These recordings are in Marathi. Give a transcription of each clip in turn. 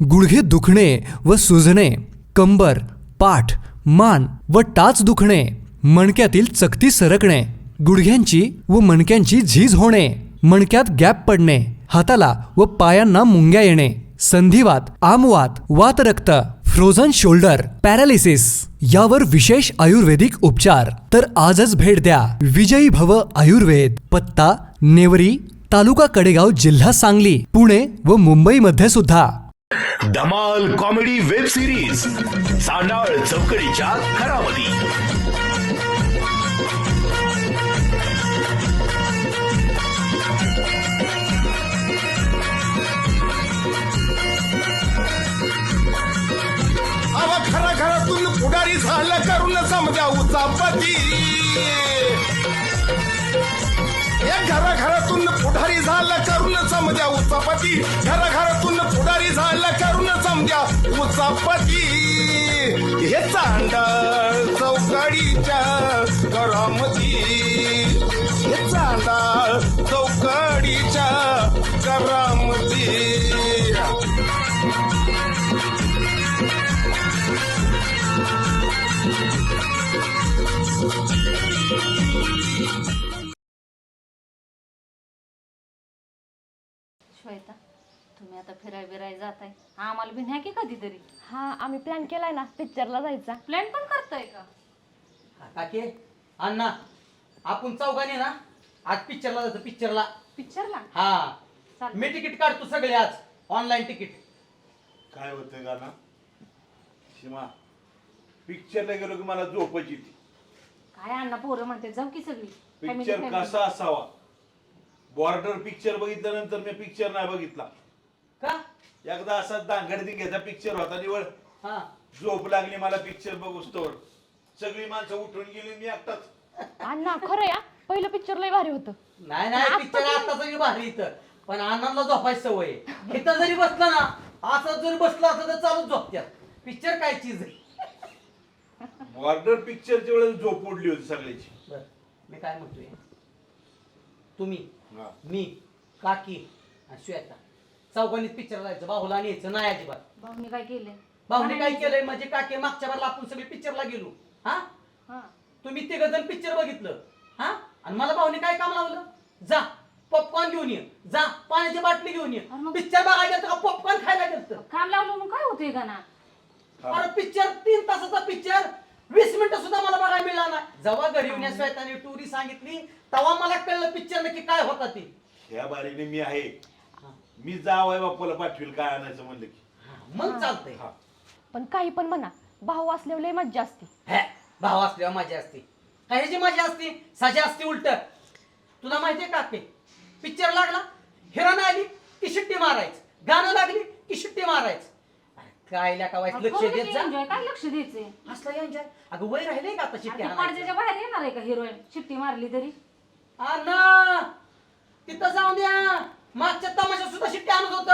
गुडघे दुखणे व सुजणे, कंबर, पाठ, मान व टाच दुखणे, मणक्यातील चकती सरकणे, गुडघ्यांची व मणक्यांची झीज होणे, मणक्यात गॅप पडणे, हाताला व पायांना मुंग्या येणे, संधिवात, आमवात, वातरक्त, फ्रोझन शोल्डर, पॅरालिसिस यावर विशेष आयुर्वेदिक उपचार. तर आजच भेट द्या विजयी भव आयुर्वेद. पत्ता नेवरी, तालुका कडेगाव, जिल्हा सांगली, पुणे व मुंबईमध्ये सुद्धा. धमाल कॉमेडी वेब सिरीज सांडाळ चौकडीच्या घरामध्ये. खरा घरातून पुढारी झालं करून समजा उचापती. घराघरातून पुढारी झालं करून समजा उचापती. घराघरातून पुढारी झालं करून समजा उचापती. हे चांडाळ चौकडीच्या घरामध्ये, हे चांडाळ चौकडीच्या घरामध्ये. श्वेता, तुम्ही आता फिराय बिराय जाताय, आम्हाला बी न्या की कधीतरी. हा, आम्ही प्लॅन केलाय ना पिक्चरला जायचा. प्लॅन पण करताय का? काके अण्णा, आपण चौघांनी ना आज पिक्चरला जातो. पिक्चरला? हा, चालतंय. मी तिकीट काढतो सगळे आज, ऑनलाईन तिकीट. काय होतंय का ना सीमा, पिक्चरला गेलो की मला झोपच येते. काय अण्णा, पोरं म्हणते जाऊ की सगळी. पिक्चर कसा असावा? बॉर्डर पिक्चर बघितल्यानंतर मी पिक्चर नाही बघितला. का? एकदा असा दांगडदी घ्यायचा पिक्चर होता निवड. हा, झोप लागली मला पिक्चर बघूस्तोवर. सगळी माणसं उठून गेली, मी एकटाच. अण्णा खरं या, पहिलं पिक्चर लय भारी होतं. नाही पिक्चर आता सगळी भारी इथं, पण आनंदला झोपायची सवय आहे. इथं जरी बसलं ना, असं जरी बसलं असं तर चालूच झोपत्यात. पिक्चर काय चीज आहे. बॉर्डर पिक्चरच्या वेळेस झोप उडली होती सगळ्याची. बरं, मी काय म्हणतोय, तुम्ही, हा. मी, काकी आणि श्वेता चौघांनीच पिक्चर जायचं. बाहुला न्यायचं नाही अजिबात. भाऊनी काय केलंय? बाहुने काय केलंय म्हणजे काकी, मागच्या वेळेला आपण सगळे पिक्चरला गेलो. हा, हा, तुम्ही तिघ जण पिक्चर बघितलं. हा, आणि मला भाऊने काय काम लावलं, जा पॉपकॉर्न घेऊन ये, जा पाण्याची बाटली घेऊन ये. पिक्चर बघायला गेलं का पॉपकॉर्न खायला गेलं? काम लावलं मग काय होतंय का ना? हा. अरे पिक्चर 3 तासाचा पिक्चर 20 मिनिटं सुद्धा मला बघायला मिळाला नाही. जेव्हा घरी येऊन श्वेताने टुरी सांगितली तेव्हा मला कळलं पिक्चर नक्की काय होता ते. ह्या बारीने मी आहे, मी जावय बाप्पाला पाठवील काय आणायचं म्हणलं की. मग चालतंय. हा. पण काही पण म्हणा, भाऊ असल्यावर लय मज्जा असते. हे, भाव असल्यावर मजा असते. कायची मजा असते, सजा असते उलट. तुला माहितीये का ते पिक्चर लागला, हिरोईन आली की शिट्टी मारायचं, गाणं लागली की शिट्टी मारायचं. काय का लक्ष देत जा. एन्जॉय काय लक्ष द्यायचंय? असलं एन्जॉय. अगं वय राहिले का आता शिट्टी पडद्याच्या बाहेर येणार आहे का हिरोईन शिट्टी मारली तरी? ना तिथं जाऊन द्या. मागच्या तमाशा सुद्धा शिट्टी आणत होत.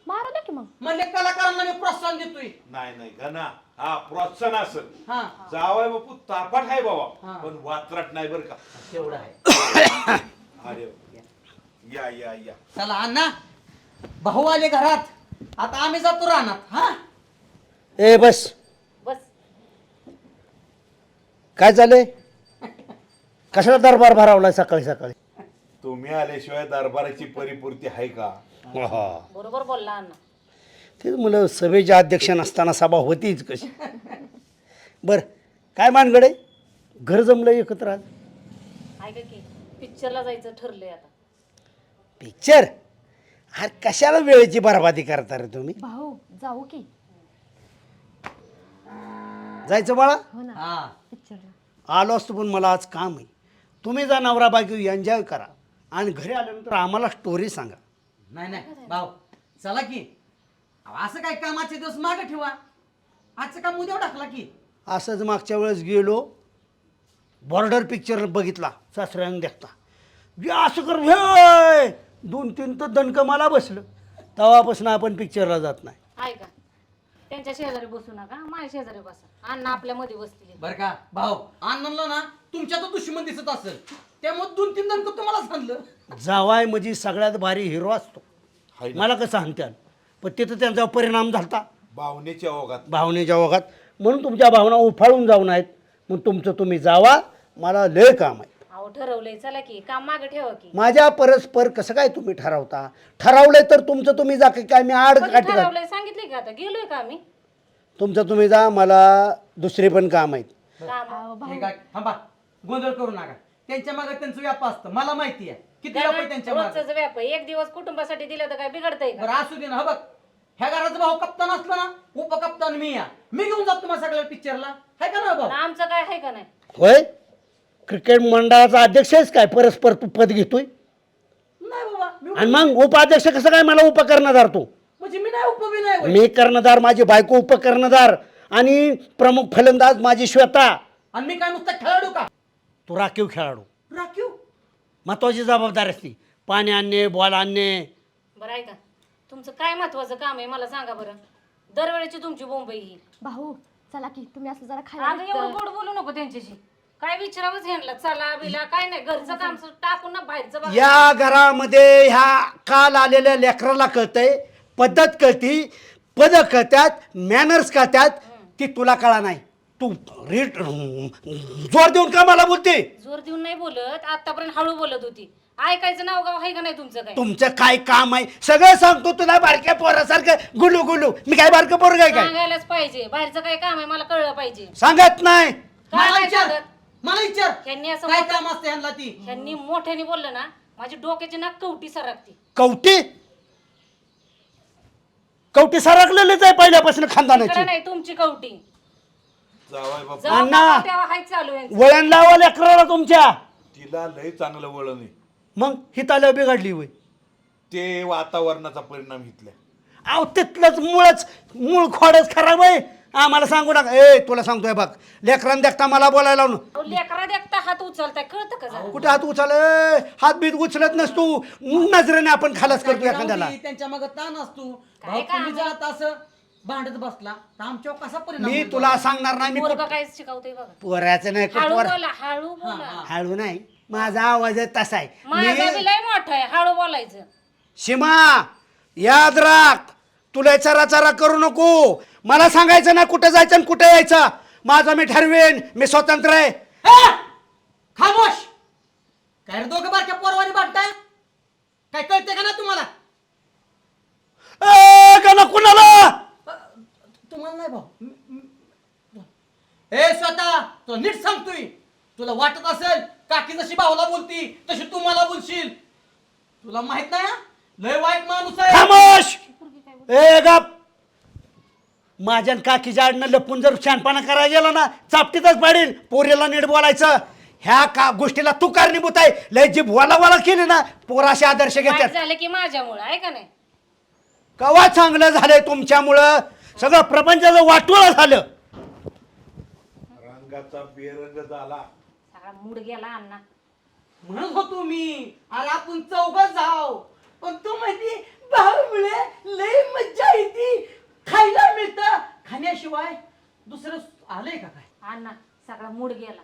मारा ना की मग. म्हणले कलाकारांना मी प्रोत्साहन देतोय. नाही घना, हा प्रोत्साहन असेल. हा, जावय बापू तापाट आहे बाबा, हा. पण वात्रट नाही बर का. तेवढं आहे. अरे या या या. चला अण्णा, भाऊ आले घरात, आता आम्ही जातो राहणार. हा, ए बस, बस. काय झालंय? कशाला दरबार भरावलाय सकाळी सकाळी? तुम्ही आल्याशिवाय दरबाराची परिपूर्ती आहे का? बरोबर बोलला अण्णा. तेच मुलं सभेच्या अध्यक्ष नसताना सभा होतीच कशी. बर, काय मानगड आहे? घर जमलं एकत्र आज? ऐका की, पिक्चरला जायचं ठरलंय आता. पिक्चर? अरे कशाला वेळेची बरबादी करता रे तुम्ही? भाऊ जाऊ की. जायचं बाळा? हो ना, हा. पिक्चरला आलो असतो, पण मला आज काम आहे. तुम्ही जा नवरा बायको एन्जॉय करा, आणि घरी आल्यानंतर आम्हाला स्टोरी सांगा. नाही भाऊ, चला की. असं काय कामाचे दिवस मागे ठेवा. आजचं काम उद्या टाकला की. असंच मागच्या वेळेस गेलो, बॉर्डर पिक्चर बघितला सासऱ्यानं देखता. असं कर, 2-3 तर दणक मला बसलं. तेव्हापासून आपण पिक्चरला जात नाही. ऐका, त्यांच्या शेजारी बसू नका, माझ्या शेजारी बसा. अण्णा आपल्या मध्ये बसतील. बर का भाऊ, आनंदला ना तुमच्या तर दुश्मन दिसत असेल, त्यामुळे 2-3 जण तुम्हाला सांगलं. जावाय म्हणजे सगळ्यात भारी हिरो असतो. मला कसं सांगत्याल, पण तिथं त्यांचा परिणाम झाला भावनेच्या ओघात. भावनेच्या ओघात. म्हणून तुमच्या भावना उफाळून जाऊन आहेत. मग तुमचं तुम्ही जावा, मला लय काम आहे. अहो ठरवलंय चला की काम मागे ठेवा की माझ्या परस्पर कसं काय तुम्ही ठरवता? ठरवलंय तर तुमचं तुम्ही जा, की काय मी आड कधी काठी घाल. ठरवलंय सांगितलंय का आता गेलोय का आम्ही तुमचं तुम्ही जा, मला दुसरे पण काम आहेत. काम हे काय थांबा, गोंधळ करू नका. त्यांच्या मागे त्यांचं व्याप असतं, मला माहिती आहे किती व्याप आहे त्यांच्या मागे. रोजचाच व्याप आहे. एक दिवस कुटुंबासाठी दिलं तर काय बिघडतंय का बरं असू दे ना. बघ, ह्या घराचा भाऊ कप्तान असला ना, उपकप्तान मी या, मी घेऊन जातो तुम्हाला सगळ्या पिक्चरला, हाय का ना भाऊ? पण आमचं काय आहे का नाही होय, क्रिकेट मंडळाचा अध्यक्ष आहेस काय? परस्पर तू पद घेतोय नाही बाबा, मी आणि मग उपाध्यक्ष कसं काय? मला उपकर्णधार तू. म्हणजे मी नाही उपवी नाही होय. मी कर्णधार, माझी बायको उपकर्णधार आणि प्रमुख फलंदाज माझी श्वेता. आणि मी काय नुसता खेळाडू का? तू राखीव खेळाडू. राखीव महत्वाची जबाबदारी असते, पाणी आणणे, बॉल आणणे. बरं आहे का तुमचं काय महत्वाचं काम आहे मला सांगा बरं दरवेळेची तुमची बोंबई ही भाऊ चला की तुम्ही असं जरा अगं एवढं खायला गोड बोलू नको त्यांच्याशी काय विचारावंच ह्यांना चला बिला काय नाही घरचं काम टाकून ना बाहेरचं बघा. या घरामध्ये ह्या काल आलेल्या लेकराला कळतंय, पद्धत कळती, पद कळतात, मॅनर्स कळतात. ती तुला कळा नाही. तू रेट जोर देऊन का मला बोलते? जोर देऊन नाही बोलत आतापर्यंत हळू बोलत होती ऐकायचं नाव गाव आहे का नाही तुमचं काय तुमचं काय काम आहे सगळं सांगतो तुला. बारक्या पोरासारखं गुलू गुलू. मी काय बारकं पोर काय? सांगायलाच पाहिजे बाहेरचं काय काम आहे मला कळलं पाहिजे सांगत नाही. काय मला नाही विचार, सांगत? मला विचार ह्यांनी असं काय मोठं- काम असते ह्यांना ती. ह्यांनी मोठ्याने बोललं ना माझी डोक्याची नाक कवटी सरकती कवटी कवटी सरकलेलीच आहे पहिल्यापासून इकडे खानदानाची. नाही तुमची कवटी जावाय बाबा, जेव्हा अण्णा. बघावं तेव्हा हाय चालू यांचं. वळण लावा लेकराला तुमच्या. तिला लय चांगलं वळण आहे. मग हिताला बिघडली होय. ते वातावरणाचा परिणाम इथल्या. अहो तिथलंच मूळ खोडच खराब आहे. आम्हाला सांगू नका. ए तुला सांगतोय बघ, लेकरांना देखता मला बोलायला लावून. अहो, लेकरा देखता हात उचलताय कळतं का जरा? कुठे हात उचल? हात बीत उचलत नसतो, नजरेने आपण खालास करतो एखाद्याला. त्यांच्या मागे ताण असतो. काय भाऊ, काम तुम्ही आहे? जात असं भांडत बसला तर आमच्यावर कसा परिणाम मी होईल तुला बघा? सांगणार नाही. मी पोरगं काय शिकवतोय बघा पोराचं नाही हळू पोर बोला हळू बोला हळू नाही. माझा आवाज आहे तसा आहे. माझा मी बी लय मोठा आहे हळू बोलायचं सीमा याद राख, तुला चरा चरा करू नको. मला सांगायचं ना कुठं जायचं आणि कुठं यायचं. माझं मी ठरवेन, मी स्वतंत्र आहे. ए! खामोश. काय रे दोघं बारक्या पोरवानी भांडताय? काय कळते का ना तुम्हाला? ए, का ना कुणाला? तुम्हाला नाही भाऊ. ए स्वतः तो नीट सांगतोय. तुला वाटत असेल काकी जशी भाऊला बोलती तशी तू मला बोलशील. तुला माहित नाही हा? लय वाईट माणूस आहे. खामोश. ए गप. माझ्या काकीच्या आडनं लपून जर शहाणपणा करायला गेला ना चापटीतच पाडील. पोरीला नीट बोलायचं. ह्या का गोष्टीला तू कारणीभूत आहे. लय जी भोला वाला केली ना पोराशी आदर्श वाईट घेतात. झालं की माझ्यामुळं आहे का नाही कवा चांगलं झालंय तुमच्यामुळं. सगळं प्रपंचाचं वाटोळं झालं. रंगाचा बेरंग झाला. सगळा मूड गेला अण्णा म्हणत होतो मी अरे आपण चौघ जाव पण तू माहिती भाऊमुळे लय मज्जा येते. खायला मिळतं. खाण्याशिवाय दुसरं आलंय का काय? अण्णा सगळा मूड गेला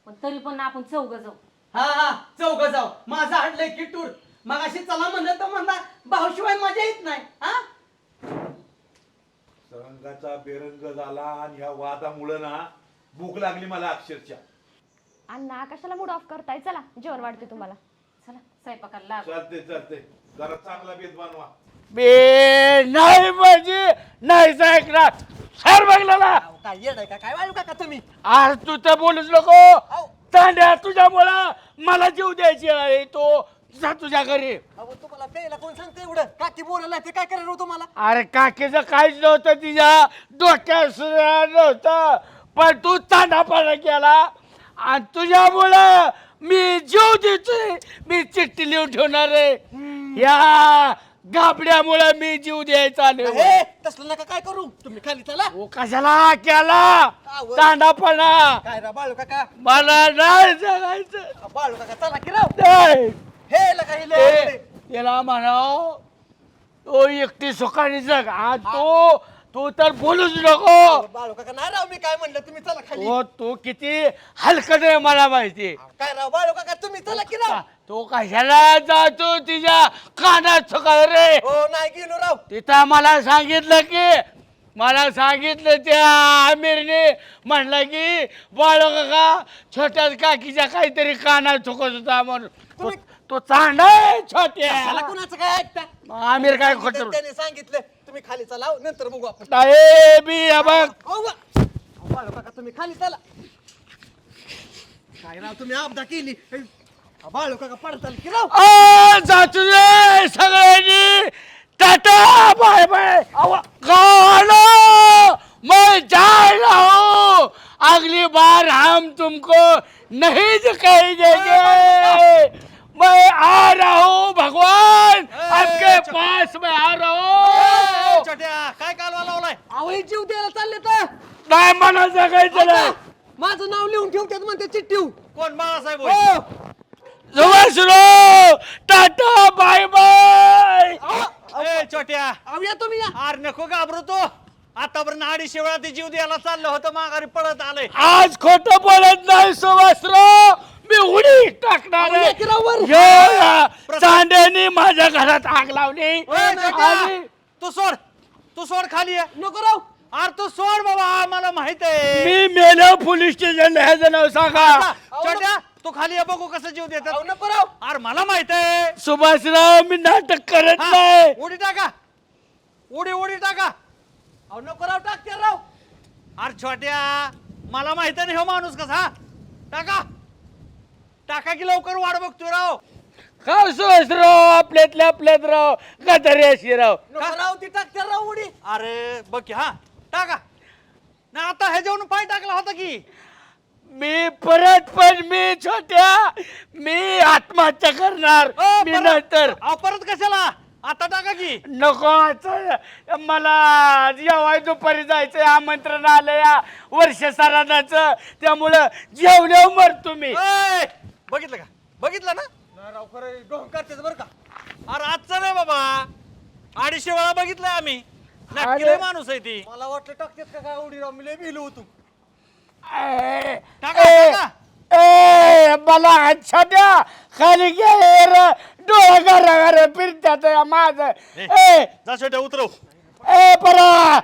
पण तरी पण आपण चौघ जाऊ हा हा चौघ जाव. माझं हडलंय किटूर. मग अशी चला म्हणलं तर म्हणला भाऊशिवाय मजा येत नाही. हा रंगाचा बेरंग झाला आणि ह्या वादामुळं ना भूक लागली मला अक्षरशः. अण्णा कशाला मूड ऑफ करताय? चला जेवण वाढते तुम्हाला. चला स्वयंपाकाला लाग चालते चालते, जरा चांगला बेत बनवा. बे नाही म्हणजे नाहीच ऐकणार. सर बघला काय येड आहे का काय वाळू का तुम्ही? आज तू तर बोलूच नको. तांड्या तुझ्यामुळं मला जीव द्यायची आहे. तो जा तुझ्या घरी. अहो तुम्हाला प्यायला कोण सांगतं एवढं? काकी बोलायला ते काय करायला तुम्हाला? अरे काकीचं काहीच नव्हतं तिच्या डोक्यात सुद्धा नव्हतं. पण तू तांडापाडा केला आणि तुझ्यामुळं मी जीव देतोय. मी चिठ्ठी लिहून ठेवणार आहे. या गाबड्यामुळे मी जीव द्यायचा आलो. तसलं नका काय करू. तुम्ही खाली चला. ओ कशाला केला तांडापणा? काय रा बाळू काका. मला नाही जगायचं. बाळू काका चला की राव. नाही. हे लका ए, त्याला म्हणाव तो एकटी सुखाने जग. आज तो तू तर बोलूच नको. बाळू काका नाही राव, मी काय म्हणलं, तुम्ही चला खाली. हो तू किती हलकट आहे मला माहिती. काय राव बाळू काका, तुम्ही चला की राव. तू कशाला जातो तिच्या कानात चुकाय रे. हो नाही गेलो राव. तिथं मला सांगितलं त्या आमिरने म्हणलं की बाळू काका छोट्या काकीच्या काहीतरी कानात चुकत होता म्हणून. तो चांड आहे छोट्या. मला कुणाचं काय ऐकता? आमिर काय खोटं त्याने सांगितलं तुम्ही खाली चला, नंतर बघू आपण. नाही बी बघ. अहो, बाळू काका तुम्ही खाली चला. काय राव तुम्ही आपदा केली. बाळू काका पडताल की राव. जातो रे सगळ्यांनी. Tata bye bye. गाना मैं जा रहा हूँ, अगली बार हम तुमको नहीं दिखाई देंगे. मैं आ रहा हूँ भगवान, आपके पास मैं आ रहा हूँ. छोट्या काय कालवा लावलाय. अहो हे जीव द्यायला चालले तर. नाही मला जगायचं नाही. माझं नाव लिहून ठेवतात म्हणते चिठ्ठी. कोण Balasaheb. Subhashrao tata bye bye. छोट्या या तुम्ही या. अरे नको घाबरू तो. आतापर्यंत 250 वेळा ते जीव द्यायला चाललं होतं, माघारी पळत आलंय. आज खोटं बोलत नाही सुभाषराव. मी उडी टाकणार आहे. चांड्याने माझ्या घरात आग लावली. आणि तू सोड खाली आहे. नको राव. अरे तू सोड बाबा, मला माहित आहे. मी मेलो पोलीस स्टेशन ह्याचं नाव सांगा. छोट्या तू खाली आहे, बघू कसं जीव देतात. नको राव. अरे मला माहित आहे. सुभाषराव मी नाटक करत नाही. उडी टाका. उडी टाका. अहो नको राव, टाकते राव. अरे छोट्या मला माहित नाही हो माणूस कसा. टाका की लवकर, वाट बघतोय राव. का सुभाषराव आपल्यात राव गदारी अशी राव. राव ती टाकते राव उडी. अरे बघ की. हा टाका ना. आता हे जेवण पाय टाकला होता की. मी परत पण मी छोट्या मी आत्महत्या करणार. मी नंतर परत कशाला. आता टाका की. नको आता मला जेवाय दुपारी जायचं आमंत्रण आलं या वर्ष सरानाचं. त्यामुळं जेवल्यावर मर तुम्ही. बघितलं ना राव. खरं डोंग करतेच बरं का. अरे आजचं नाही बाबा, 250 वेळा बघितलंय आम्ही. नक्की लय माणूस आहे ती. मला वाटलं टाकतेत का काय उडी राव. मी लय भिलो होतो. मला छोट्या खाली घे. डोळा घरा फिरतात माझं. जा छोट्या उतरव. परा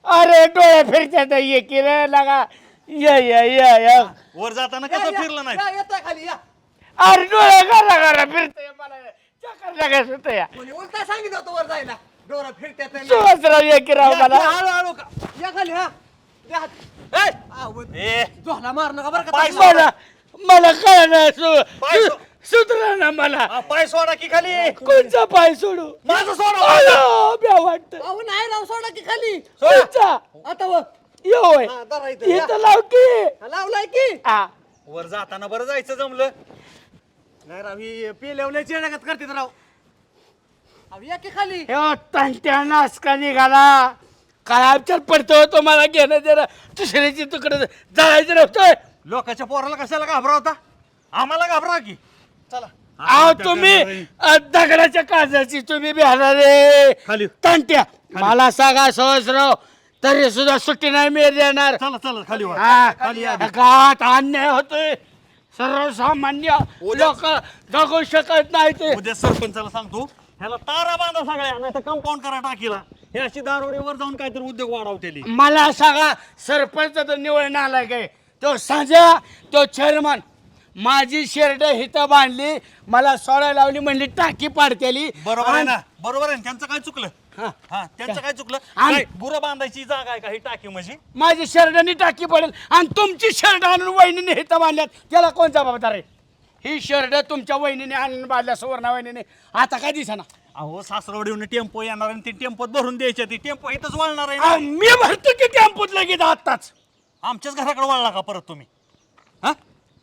अरे डोळे फिरतात. ये की रे लागा. ये वर जाताना कसं फिरलं नाही. खाली या. अरे डोळे घरा फिरतय मला चक्कर लागायचं होतं या. उलटा सांगितलं होतं वर जायला. डोळा फिरत्यात. सुभाषराव ये की राव मला. हळू का या खाली. हा झोला मार नका बरं का. मला कळलं सुधरा ना मला. पाय सोडा की खाली. कोणचा पाय सोडू. माझं सोडा. ब्या वाटत. नाही राव सोडा की खाली. कोणचा आता वर येऊ इथं लाव की. लावलाय की. हा. वर जाताना बरं जायचं जमलं नाही राव. ही पेल्यावल्या चेडगत करते राव. या की खाली. तंट्या नासका निघाला. काय आमच्यात पडतो तो मला घेणं देणं. दुसऱ्याची तुकडं जायचं नव्हतं. लोकांच्या पोराला कशाला घाबरावता. आम्हाला घाबरा की. चला. अहो तुम्ही दगडाच्या काजाची तुम्ही बिहारा रे खाली. तंट्या मला सांगा सहस्राव तरी सुद्धा सुट्टी नाही मिळत देणार. चला खाली वर. गावात अन्याय होतोय. सर्वसामान्य लोक जगू शकत नाही ते. उद्या सरपंचाला सांगतो ह्याला तारा बांधा सगळ्या, नाही तर कंपाऊंड करा टाकीला. हे अशी दारोडेवर जाऊन काहीतरी उद्योग वाढवतेली. मला सांगा सरपंच तर निवडून आलाय काय. तो सांजा तो चेअरमन माझी शेरड हिथं बांधली मला सोडायला लावली म्हणली टाकी पाडतेली. बरोबर आहे ना. बरोबर आहे. त्यांचं काय चुकलं. हा त्यांचं काय चुकलं. गुरं बांधायची जागा आहे का ही टाकी म्हणजे. माझी शर्टानी टाकी पडेल आणि तुमची शर्ट आणून वहिनीने हिथं बांधल्यात त्याला कोण जबाबदार आहे. ही शर्ट तुमच्या वहिनीने आणून बांधल्या सुवर्णा वहिनीने. आता काय दिसना. अहो सासरवडीहून टेम्पो येणार आणि ती टेम्पोत भरून द्यायची. ती टेम्पो इथंच वळणार आहे. मी भरतो की टेम्पोत लगेच आताच. आमच्याच घराकडे वळला का परत तुम्ही. हा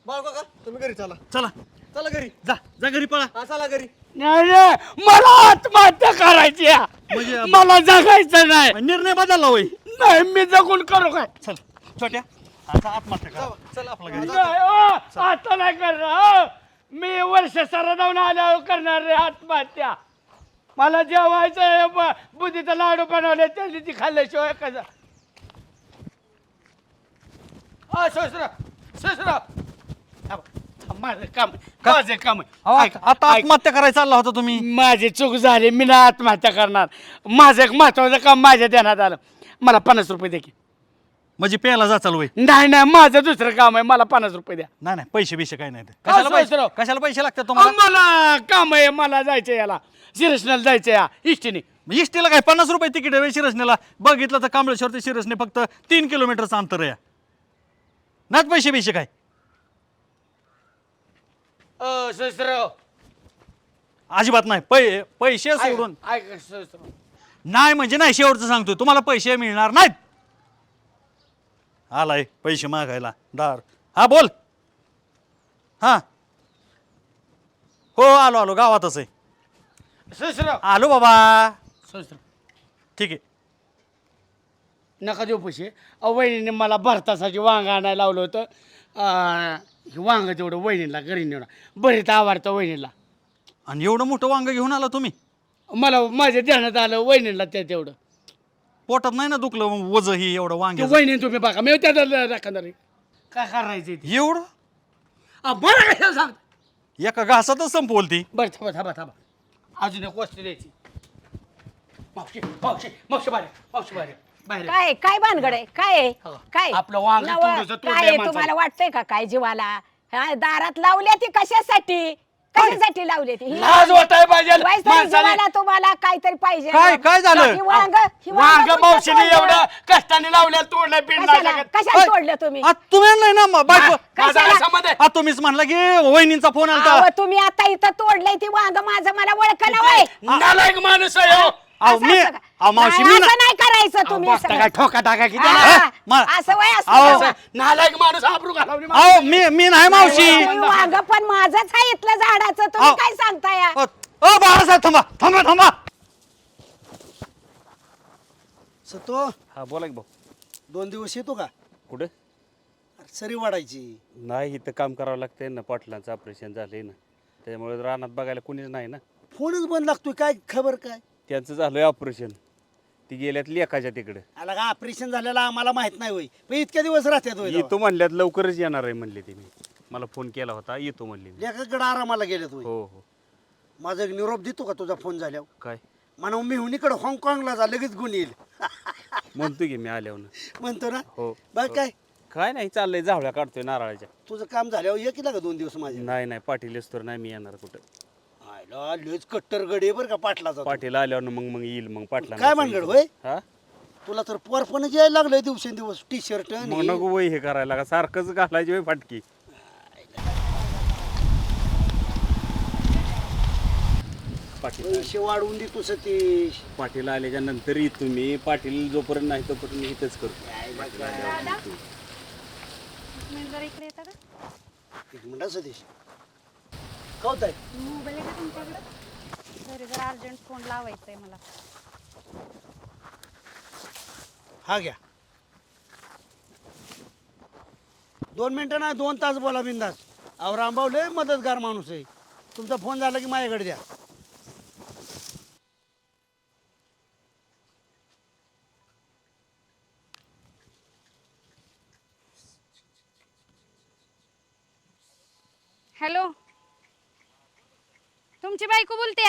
बाळ का तुम्ही घरी चला. चला घरी. जा घरी पळा. चला घरी. नाही मला आत्महत्या करायची मला जगायचं नाही. निर्णय बदलला होय. नाही मी जगून करू काय. चल छोट्या आत्महत्या करा. चल आपलं घरी. आता नाही करणार. मी वर्ष सरा जाऊन आल्यावर करणार रे आत्महत्या. मला जेवायचं आहे बुद्धीचा लाडू बनवले त्याची ती खाल्ल्याशिवाय कसं माझं काम माझं काम अहो, आता आत्महत्या करायला चालला होता तुम्ही. माझी चूक झाली मी ना आत्महत्या करणार माझं एक महत्वाचं काम माझ्या ध्यानात आलं मला 50 रुपये दे की म्हणजे प्यायला जाचाल वय. नाही नाही माझं दुसरं काम आहे मला 50 रुपये द्या नाही नाही पैसे बिशे काय नाही ते. काय कशाला पैसे सोयीस्कर? कशाला पैसे लागतात तुम्हाला. मला काम आहे मला जायचं याला शिरसनाला जायचं या इष्टीने इष्टीला काय 50 रुपये तिकीट आहे शिरसनेला. बघितलं तर कांबळेश्वर ते शिरसने फक्त 3 किलोमीटरचं अंतर आहे. नाच पैसे बिशे काय. अजिबात नाही. पैसे सोडून नाही म्हणजे नाही. शेवटचं सांगतोय तुम्हाला पैसे मिळणार नाहीत. आलाय पैसे मागायला दार. हा बोल. हा हो आलो आलो गावातच आहे. आलो बाबा. ठीक आहे. नका देऊ पैसे वहिनीने मला भरतासाठी वांग आणायला लावलं होतं हे वांग तेवढं वहिनीला घरी नेवणं बरीच आवडतं वहिनीला. आणि एवढं मोठं वांग घेऊन आला तुम्ही. मला माझ्या ध्यानात आलं वहिनीला त्या तेवढं पोटात नाही ना दुखलं वज ही एवढं वांग. वहिनी तुम्ही बघा मी त्या राखणार काय करायचं ते एवढं बरं काय सांग एका घासातच संपवल ती. बरं थांबा थांबा थांबा अजून एक वस्तू द्यायची मावशी मावशी मावशी बाहेर मावशी बाहेर बाहेर काय काय भानगड आहे काय आहे? काय आपलं वांग नवं, तोंडाचं तोंड काय आहे आहे माणसाला. तुम्हाला वाटतंय का काय जीवाला हा, दारात लावले ती कशासाठी कशासाठी लावले ती लाज वाटाय पाहिजे वाईस माणसाने. जीवाला तुम्हाला काहीतरी पाहिजे काय झालं? ही वांग वांग कुठं मावशीने तोडलं? एवढं कष्टाने लावल्या तोडलं पिंड कशाला कशाला तोडलं तुम्ही आ, तुम्ही आणलंय ना बायको. हा, माझा काय कशाला? संबंध आहे? आ, तुम्हीच म्हणला की वहिनींचा फोन आलता. अहो, तुम्ही आता इथं तोडलंय ती वांग माझं मला ओळखलं वय नालायक माणूस आहे हो. अहो, असं मी असं का? अहो, मावशी नाही, मी ना असं नाही करायचं तुम्ही बघता काय ठोका टाका किती हा, मा- असं वय अहो, असं नालायक माणूस आबरू घालवली अहो मी नाही मावशी. वांग पण माझंच आहे इथलं झाडाचं तुम्ही अहो. काय सांगताय अ, बाळासाहेब थांबा थांबा थांबा. सतो हा बोला की भाऊ. 2 दिवस येतो का कुठं सरी वाढायची नाही इथं काम करावं लागतंय ना. पाटलांचं ऑपरेशन झालंय ना त्यामुळे रानात बघायला कोणीच नाही ना. फोनच बंद लागतोय काय खबर काय त्यांचं झालंय ऑपरेशन. ती गेल्यात लेकाच्या तिकडे. आला का ऑपरेशन झालेला आम्हाला माहित नाही होय पण इतक्या दिवस राहत्यात होय येतो म्हणल्यात लवकरच येणार आहे म्हणले ते. मी मला फोन केला होता येतो म्हणले मी. लेखाकडे आरामाला गेलेत होय हो हो. माझा एक निरोप देतो का तुझा फोन झाल्यावर काय म्हणून मी हुनीकडे हाँगकाँगला जा लगेच गुण येईल म्हणतो की मी आल्यावर. म्हणतो ना हो बघ काय काय नाही चाललंय झावळ्या काढतोय नारळाच्या. तुझं काम झाल्यावर ये की लागा 2 दिवस माझे नाही नाही पाटील तर नाही मी येणार कुठं. आयला लयच कट्टर गडे बरं का पाटलाचा तो. पाटील आल्यावर मग येईल मग पाटला. काय भानगड होय? हा तुला तर परपणच यायला लागलंय दिवसेंदिवस टी शर्ट मग नको वय हे करायला का सारखंच घालायची वय फाटकी. पैसे वाढवून दे तू सतीश पाटील आल्याच्या नंतर येतो मी. पाटील जोपर्यंत नाही तोपर्यंत मी इथंच करतो. इकडे येता का एक मिनिट सतीश कौत आहे मोबाईल आहे का तुमच्याकडे घरी जरा अर्जंट फोन लावायचा आहे मला हा घ्या 2 मिनिटं नाही 2 तास बोला बिंदास अहो रामभाऊ लय मदतगार माणूस आहे तुमचा फोन झाला की माझ्याकडे द्या हॅलो तुमची बायको बोलते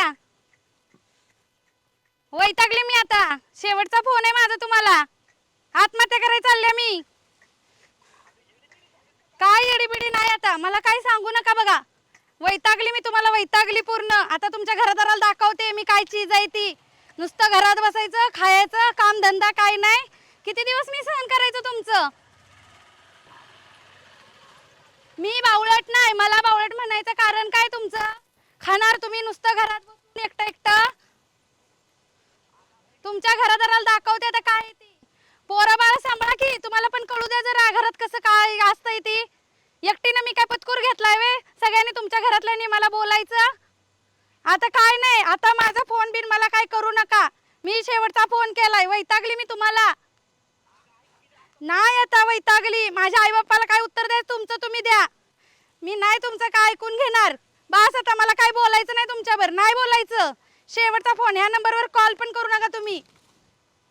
वैतागले मी आता शेवटचा फोन आहे माझा तुम्हाला आत्महत्या करायला चालले मी काय येडीबिडी नाही आता मला काय सांगू नका बघा वैतागली मी तुम्हाला वैतागली पूर्ण आता तुमच्या घरादाराला दाखवते मी काय चीज आहे ती नुसतं घरात बसायचं खायचं काम धंदा काय नाही किती दिवस मी सहन करायचं तुमचं मी बावळट नाही मला बावळट म्हणायचं कारण काय तुमचं खाणार तुम्ही नुसतं घरात बसून एकटं एकटं तुमच्या घरादाराला दाखवते आता काय ती पोरं बाळा सांभाळा की तुम्हाला पण कळू द्या जरा घरात कसं काय असतंय ती एकटीनं मी काय पत्कूर घेतलाय वे सगळ्यांनी तुमच्या घरातल्यानी मला बोलायचं आता काय नाही आता माझा फोन बिन मला काय करू नका मी शेवटचा फोन केलाय वैतागली मी तुम्हाला नाही आता वैतागली माझ्या आई बाप्पाला काय उत्तर द्यायचं तुमचं तुम्ही द्या मी नाही तुमचं काय ऐकून घेणार बस आता मला काय बोलायचं नाही तुमच्यावर नाही बोलायचं शेवटचा फोन, ह्या नंबरवर कॉल पण करू नका तुम्ही.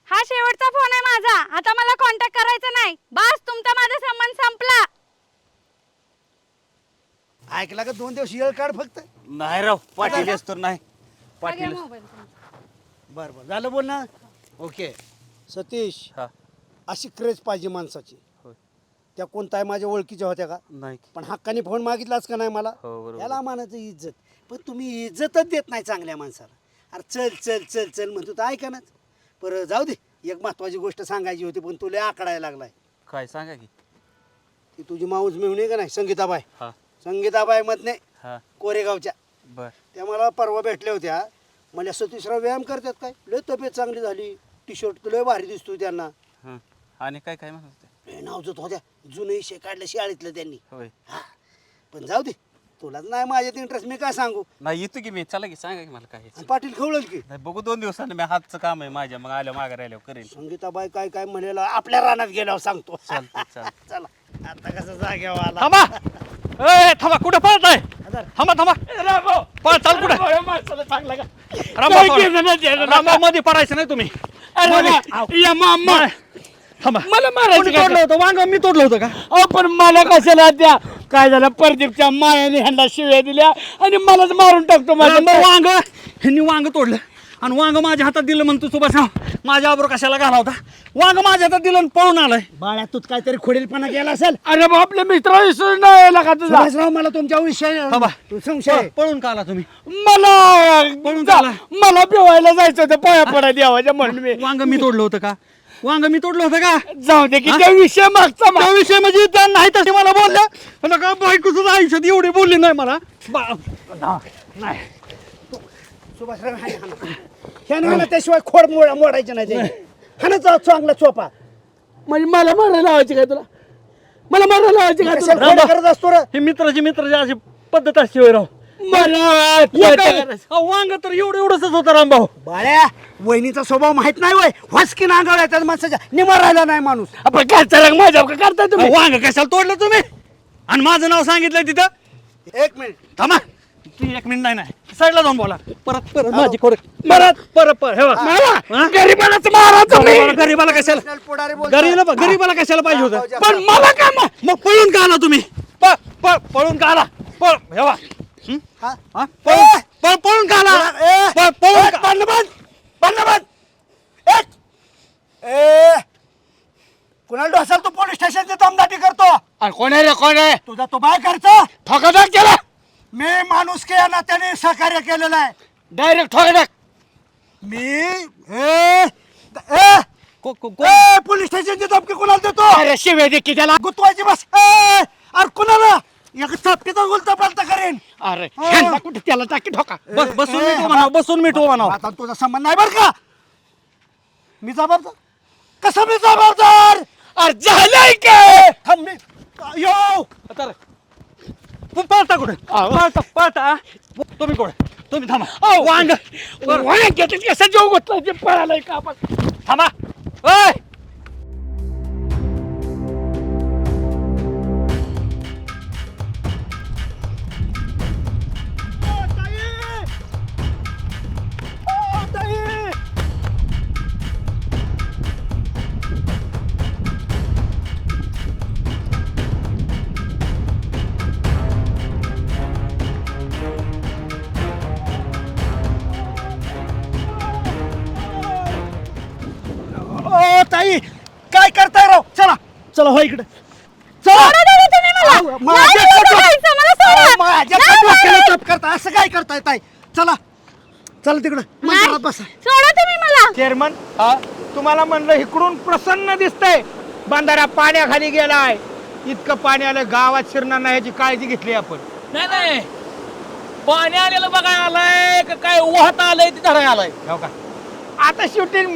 हा शेवटचा फोन आहे माझा. आता मला कॉन्टॅक्ट करायचा नाही. बस, तुमचा माझा संबंध संपला. ऐकला का? 2 दिवस येळ काढ फक्त. नाही राव पाटील तर नाही हा घ्या पाटील मोबाईल तुमचा. बरं बरं झालं बोल ना. ओके सतीश, हा अशी क्रेज पाहिजे माणसाची. होय. त्या कोणत्या माझ्या ओळखीच्या होत्या का? नाही पण हक्काने फोन मागितलाच का नाही मला? हो, बरोबर. याला मानायचं इज्जत. पण तुम्ही इज्जतच देत नाही चांगल्या माणसाला. अरे चल चल चल चल म्हणतो तर ऐका नाच. बरं जाऊ दे, एक महत्वाची गोष्ट सांगायची होती पण तुला आकडायला लागलाय. काय सांगा की ती तुझी माऊस मिळून आहे का नाही, संगीताबाई. हा संगीताबाई मधने हा कोरेगावच्या. बर त्या मला परवा भेटल्या होत्या. म्हणजे सतीशराव व्यायाम करतात काय, लय तब्येत चांगली झाली, टी शर्ट लय भारी दिसतो त्यांना. हं. आणि काय काय म्हणत होते लय नाव जात होत्या, जुने शे काढलं शाळेतलं त्यांनी. होय हा पण जाऊ दे, तुलाच नाही माझ्यात इंटरेस्ट, मी काय सांगू. नाही येतो की मी, चला की सांगा की मला काय आहे. आणि पाटील खवळल की. नाही बघू 2 दिवसांनी, मी हातचं काम आहे माझ्या, मग आल्या मागे राहिल्यावर करेन. संगीताबाई काय काय म्हणेल आपल्या रानात गेल्यावर सांगतो. चालतंय, चालतंय. चला आता कसं जाग्यावर आला. थांबा ए थांबा, कुठं पळताय? थांबा थांबा, पळ चाल कुठं? रामभाऊ मध्ये पडायचं नाही तुम्ही. थांबा, मला मारायचं होतं वांग, मी तोडलं होतं का? अहो पण मला कशाला द्या, काय झालं प्रदीपच्या मायाने ह्यांना शिव्या दिल्या आणि मलाच मारून टाकतो माझ्या. रामभाऊ वांग, ह्यांनी वांग तोडलं आणि वांग माझ्या हातात दिलं म्हणतो सुभाषराव. माझ्या आबरो कशाला घाला होता? वांग माझ्या हातात दिलं आणि पळून आलाय. बाळ्या तूच काहीतरी खोडीलपणा केला असेल. अरे बा आपल्या मित्रा विसरून नाही यायला का तुझा? सुभाषराव मला तुमच्या विषय थांबा. तू संशय आहे. पळून का आला तुम्ही? मला पिवायला जायचं होतं, पाया पडा देवाच्या म्हणून मी. वांग मी तोडलं होतं का? वांग मी तोडलं होतं का? जाऊ दे की त्या विषय मागचा त्या विषय म्हणजे त्या नाही तसे मला बोलल्या का? बायको सुद्धा आयुष्यात एवढी बोलली नाही मला. नाही सुभाषराव ह्याने मला त्याशिवाय खोड मोडायचे नाही ते. हाना चांगला चोपा. म्हणजे मला मारायला लावायची काय तुला? मला मारायला लावायची काय कशाला तुला? खोड करत असतो रे? हे मित्राची अशी पद्धत असते होय राव. वांग तर एवढंच होतं रामभाऊ. बाळ्या वहिनीचा स्वभाव माहित नाही वय, हॉस्की नांगवल्या त्या माणसाच्या, निमर राहिला नाही माणूस. आपण काय चला माझ्या का करताय तुम्ही? वांग कशाला तोडलं तुम्ही? आणि माझं नाव सांगितलंय तिथं. 1 मिनिट थांबा, तू 1 मिनिट नाही साईडला जाऊन बोला. परत माझी खोड परत हे बघ. गरीबालाच मारा तुम्ही. गरीबाला कशाला? पुढारी बोल. गरीबाला कशाला पाहिजे होतं? पण मला काय मग पळून का आला तुम्ही? पळून का आला? हे बघ. पळून का आला? पळून का? कुणाला ढोसाल तू पोलीस स्टेशनची दमदाटी करतो? कोण आहे रे, कोण आहे? तुझा तो बाय करतो. ठोकाटाक केला, मी माणूस के ना त्याने सहकार्य केलेलं आहे. डायरेक्ट ठोकाटाक. मी को- पोलीस स्टेशनची धमकी कुणाला देतो? अरे शिव्या दे की त्याला. गुतवायची बस. अरे कुणाला? एक चपकीचा उलटा पालता करेन. अरे ह्यांना कुठे त्याला टाकी ठोका. बसून मिठू म्हणाव, बसून मिठू म्हणाव. आता तुझा संबंध नाही बरं का? मी जबाबदार? कसं मी जबाबदार? अरे झालंय काय? थांब मी यो पळता कुठे? पळता तुम्ही कोण? तुम्ही थांबा. वांग घेतलं कसं जेव गोतला ते पळालाय का आपण? थांबा. ओय! ताई काय करताय राव? चला चला हो इकडे. सोडा दादा तुम्ही मला. नाही मला जायचं, मला सोडा. माझ्या चप करताय, असं काय करताय ताई? चला चला तिकडे मंदिरात बसा. सोडा तुम्ही मला. चेअरमन तुम्हाला म्हणलं इकडून प्रसन्न दिसतंय, बंधारा पाण्याखाली गेलाय, इतकं पाणी आलं गावात शिरणार नाही याची काळजी घेतली आपण. नाही पाणी आलेलं बघाय आलाय का काय वाहत आलंय ते धराय आलाय? हो का? आता शेवटी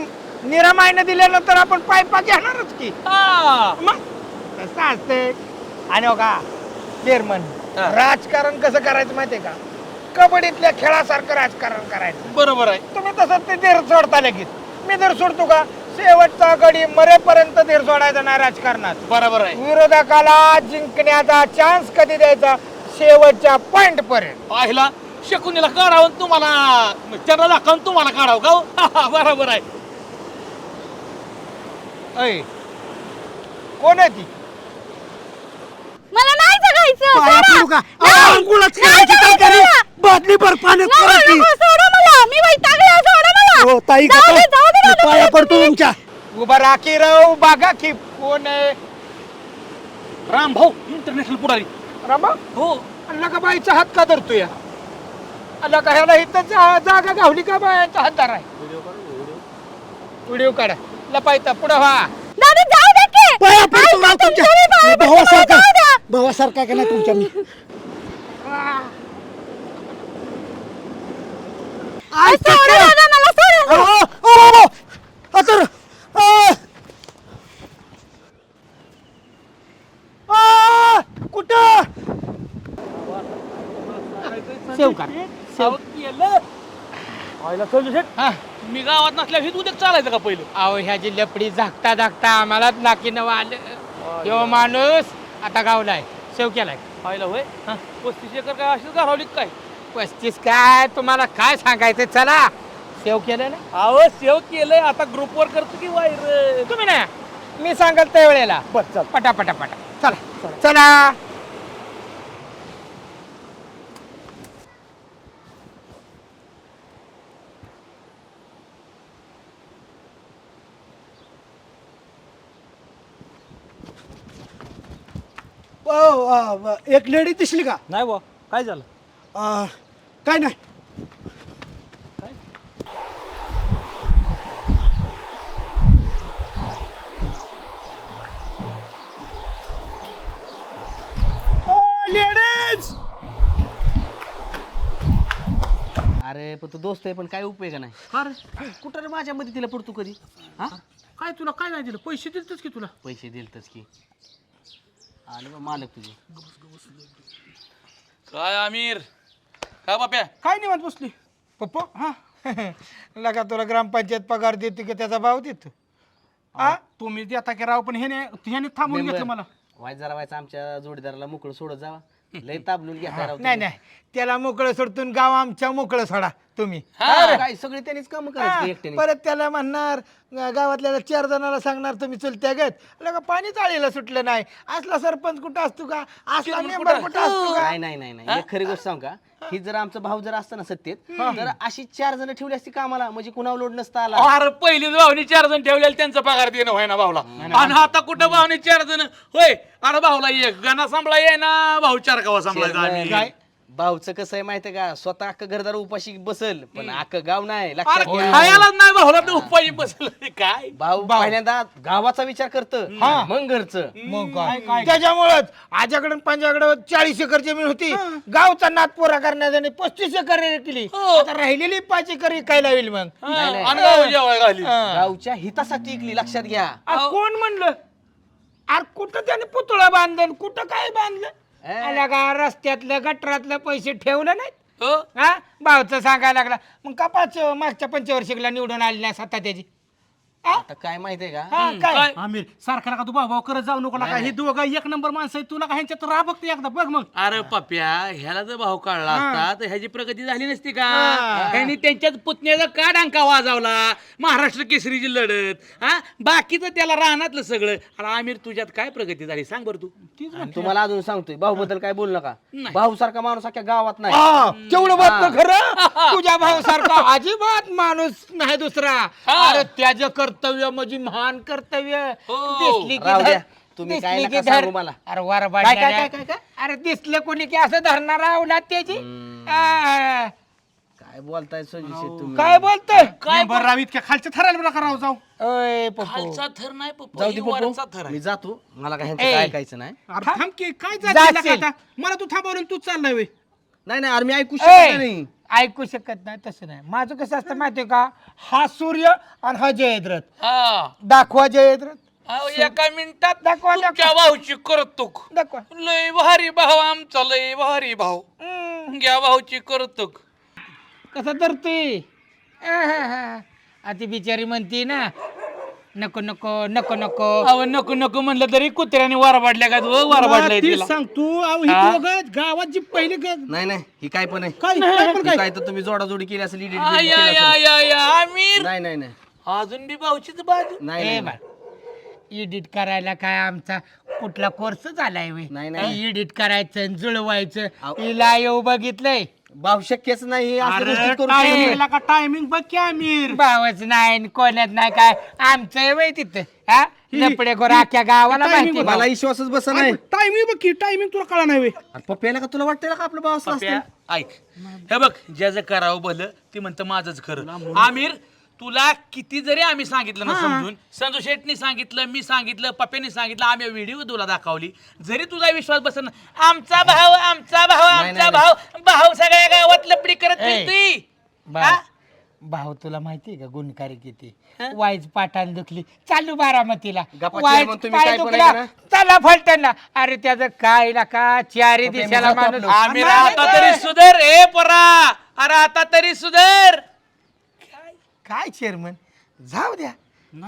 निरामायने दिल्यानंतर आपण पायपा घेणारच की. मग कसं असते. आणि हो का चेअरमन, राजकारण कसं करायचं माहितीये का? कबड्डीतल्या खेळासारखं राजकारण करायचं. बरोबर आहे. तुम्ही तसं ते धीर सोडता लगेच. मी धीर सोडतो का? शेवटचा गडी मरेपर्यंत धीर सोडायचा नाही राजकारणात. बरोबर आहे. विरोधकाला जिंकण्याचा चान्स कधी द्यायचा? शेवटच्या पॉइंट पर्यंत. पाहिला शकुनीला काढावं तुम्हाला त्यांना दाखवून तुम्हाला काढावं का हो? बरोबर आहे. ऐ कोण आहे ती? मला नाही जगायचं. पाया सोडा. पडू का? नाही. अंघोळच नाही करायची काय जगायचं तरी? मला. बादली भर पाण्यात नको, पडा की. नको, सोडा मला. मी वैतागले, सोडा मला. हो ताई जाऊ दे, जाऊ दे, मी जाऊ दे, पाया जाऊ दे पडतो तुम्ही. तुमच्या. उभा राखी राव बागा की कोण आहे? राम भाऊ इंटरनॅशनल पुढारी. रामा हो अल्ला का बाईचा हात का धरतोय? अल्ला का ह्याला इथं जागा गावली का बायांचा हात धराय? व्हिडिओ काढा लपायचा पुढं व्हा. दादा जाऊ दे की. पाया पडतो ऐका राव तुमच्या. तुमच्या, मी पाया मी पडतो, भावासारखा जाऊ द्या. भावासारखा का नाही तुमच्या मी. अरे सोडा दादा, मला सोडा. अतर कुठं सेव कर. हा, मी गावात नसल्या ही उद्या चालायचं का पहिलं? अहो ह्याची लपडी झाकता झाकता आम्हाला नाकीनं आलं. यो माणूस आता गावलाय सेव केलाय. पाहिलं होय 35 एकर काय अशीच गारवली काय? 35 काय तुम्हाला काय सांगायचं? चला सेव केलं ना अहो सेव केलंय आता ग्रुपवर करतो की वायर. तुम्ही ना मी सांगाल त्या वेळेला पटा पटा पटा चला चला. एक लेडी दिसली का? नाही बा काय झालं? काय नाही. लेडीज अरे पण तू दोस्त आहे पण काय उपयोग नाही. अरे कुठं रे माझ्या मध्ये तिला पडतो कधी? हा काय तुला काय नाही दिलं? पैसे दिलतच की तुला. पैसे दिलतच की. आले बा मालक तुझे. काय आमिर काय बाप्या काय निवांत बसली पप्पा? हा लगा तुला ग्रामपंचायत पगार देते की त्याचा भाव देतो? हा तुम्ही देता की राव पण ह्याने थांबून घेतलं मला. वाईट जरा व्हायचं आमच्या जोडीदाराला मोकळं सोडत जावा. लय ताबलून घ्या राव नाही नाही त्याला मोकळं सोडतून गाव आमच्या मोकळं सोडा तुम्ही. काय सगळे त्यांनीच काम हा, करायचं एकट्याने. परत त्याला म्हणणार गावातल्या 4 जणांना सांगणार तुम्ही चुलत्या गत लगा पाणी चाळीला सुटलं नाही. असला सरपंच कुठं असतो का? असला मेंबर कुठं असतो का? नाही नाही नाही नाही एक खरी गोष्ट सांग का ही जर आमचा भाऊ जर असता ना सत्तेत तर अशी 4 जण ठेवली असती कामाला म्हणजे कुणावर लोड नसता आला. अरे पहिलीच भावनी 4 जण ठेवलेले त्यांचा पगार देणं व्हाय ना भाऊला. आणि आता कुठं भावनी 4 जण होय? अरे भाऊला एक गाणं सांभाळा ये ना भाऊ 4 गावा सांभाळायचा आम्ही. काय भाऊचं कसं आहे माहितीये का स्वतः अख्खं घरदार उपाशी बसल पण अख्खं गाव नाही लक्षात अरे घ्या. खायलाच नाही भाऊला तर उपाय बसलं काय. भाऊ पहिल्यांदा गावाचा विचार करतं मग घरचं. मग काय? त्याच्यामुळेच आज्याकडून पंजाकडे 40 एकर जमीन होती. गावचा नातपोरा करण्यासाठी 35 एकर केली. आता राहिलेली 5 एकर विकायला होईल मग. नाही. आणि गाव जेवाय घाली. गावच्या हितासाठी इकली लक्षात घ्या. कोण म्हणलं? अरे कुठं त्याने पुतळा बांधलं कुठं काय बांधलं? आला का रस्त्यातलं गटरातलं पैसे ठेवलं नाहीत? हो हा भावचं सांगायला लागला मग का मागच्या पंचवर्षिकला निवडून आली नाही सत्ता त्याची? आता काय माहितीये का हा, काय? आमिर सारखा नका तू भाऊ करत जाऊ नको नका. हे दोघं एक नंबर माणसं आहे तुला का ह्यांच्यात राह बघते एकदा बघ मग. अरे पप्या ह्याला जर भाऊ काढला असता तर ह्याची प्रगती झाली नसती का? ह्यांनी त्यांच्याच पुतण्याचा का डांका वाजवला महाराष्ट्र केसरीची लढत. हा बाकीचं त्याला राहण्यातलं सगळं. अरे आमिर तुझ्यात काय प्रगती झाली सांग बरं तू. आणि तुम्हाला अजून सांगतोय भाऊ बद्दल काय बोलू नका. भाऊ सारखा माणूस अख्ख्या गावात नाही. तेवढं बात खरं तुझ्या भाऊसारखा अजिबात माणूस नाही दुसरा. अरे त्याचं कर्तव्य म्हणजे महान कर्तव्य. दिसली की राहू द्या. धर, तुम्ही काय दिसली नका की धर. सांगू मला. अरे वर काय काय काय काय काय अरे दिसलं कोणी की असं धरणार अवलाद त्याची? आ, काय बोलताय सजीशी तुम्ही? काय बोलतोय? काय बरं राव इतक्या खालच्या थरायला नका राव जाऊ. ओय पप्पू थर नाही पप्पू जाऊ दे पप्पू. मी जातो मला काय ह्यांचं ए. काय ऐकायचं नाही. अरे थांब की काय जाशील. जायचं आता मला तू थांबवलं तू चाललाय वे. नाही नाही अरे मी ऐकू ए, शकत नाही. ऐकू शकत नाही तसं नाही. माझं कसं असतं माहितीये का? हा सूर्य आणि हा जयद्रथ. दाखवा जयद्रथ. एका मिनिटात दाखवा तुमच्या भाऊची करतूक. दाखवा. लय भारी भाऊ आमचा लय भारी भाऊ. घ्या भाऊची करतूक. कसं धरते? ती बिचारी म्हणती ना नको नको नको नको अहो नको नको म्हणलं तरी कुत्र्याने वारा पाडल्या का वारा पाडलाय तिला सांग तू गावात जी पहिली नाही नाही ही काय पण आहे काय काय तर तुम्ही जोडाजोडी केली असेल edit आय, केली आय, असेल. आय, आय, आय, आमिर नाही नाही नाही अजून बी भाऊचीच बाजू नाही नाही. एडिट करायला काय आमचा कुठला कोर्स झालाय नाही, नाही. एडिट करायचं जुळवायचं अहो. हिला येऊ बघितलंय भाऊ शक्यच नाही हे असल्या गोष्टी करू शकत नाही. टायमिंग बघ की आमिर भावच नाही न कोण्यात नाही काय आमचं वय तिथं हा लपडे गोर अख्ख्या गावाला माहिती मला विश्वासच बसा नाही टायमिंग बघ की टायमिंग तुला कळा नाही अरे पप्प्याला का तुला वाटतंय का आपलं भाऊ असं असतं? ऐक हे बघ ज्याचं करावं भलं ते म्हणतं माझंच खरं आमिर तुला किती जरी आम्ही सांगितलं ना समजून संजू शेटनी सांगितलं मी सांगितलं पप्प्याने सांगितलं आम्ही व्हिडिओ तुला दाखवली जरी तुझा विश्वास बसत ना आमचा भाऊ आमचा भाऊ आमचा भाऊ भाऊ सगळ्या गावात लपडी करत फिरतोय. भाऊ तुला माहितीये का गुणकारी किती वाईज पाठान दुखली चालू बारामतीला गप्पा वाईज चेअरमन तुम्ही पाय काय पण दुखला ऐका ना. चला फलटणला अरे त्याचं काय का चारी दिशाला माणूस आमिर आता तरी सुधर ए पोरा अरे आता तरी सुधर काय चेअरमन जाऊ द्या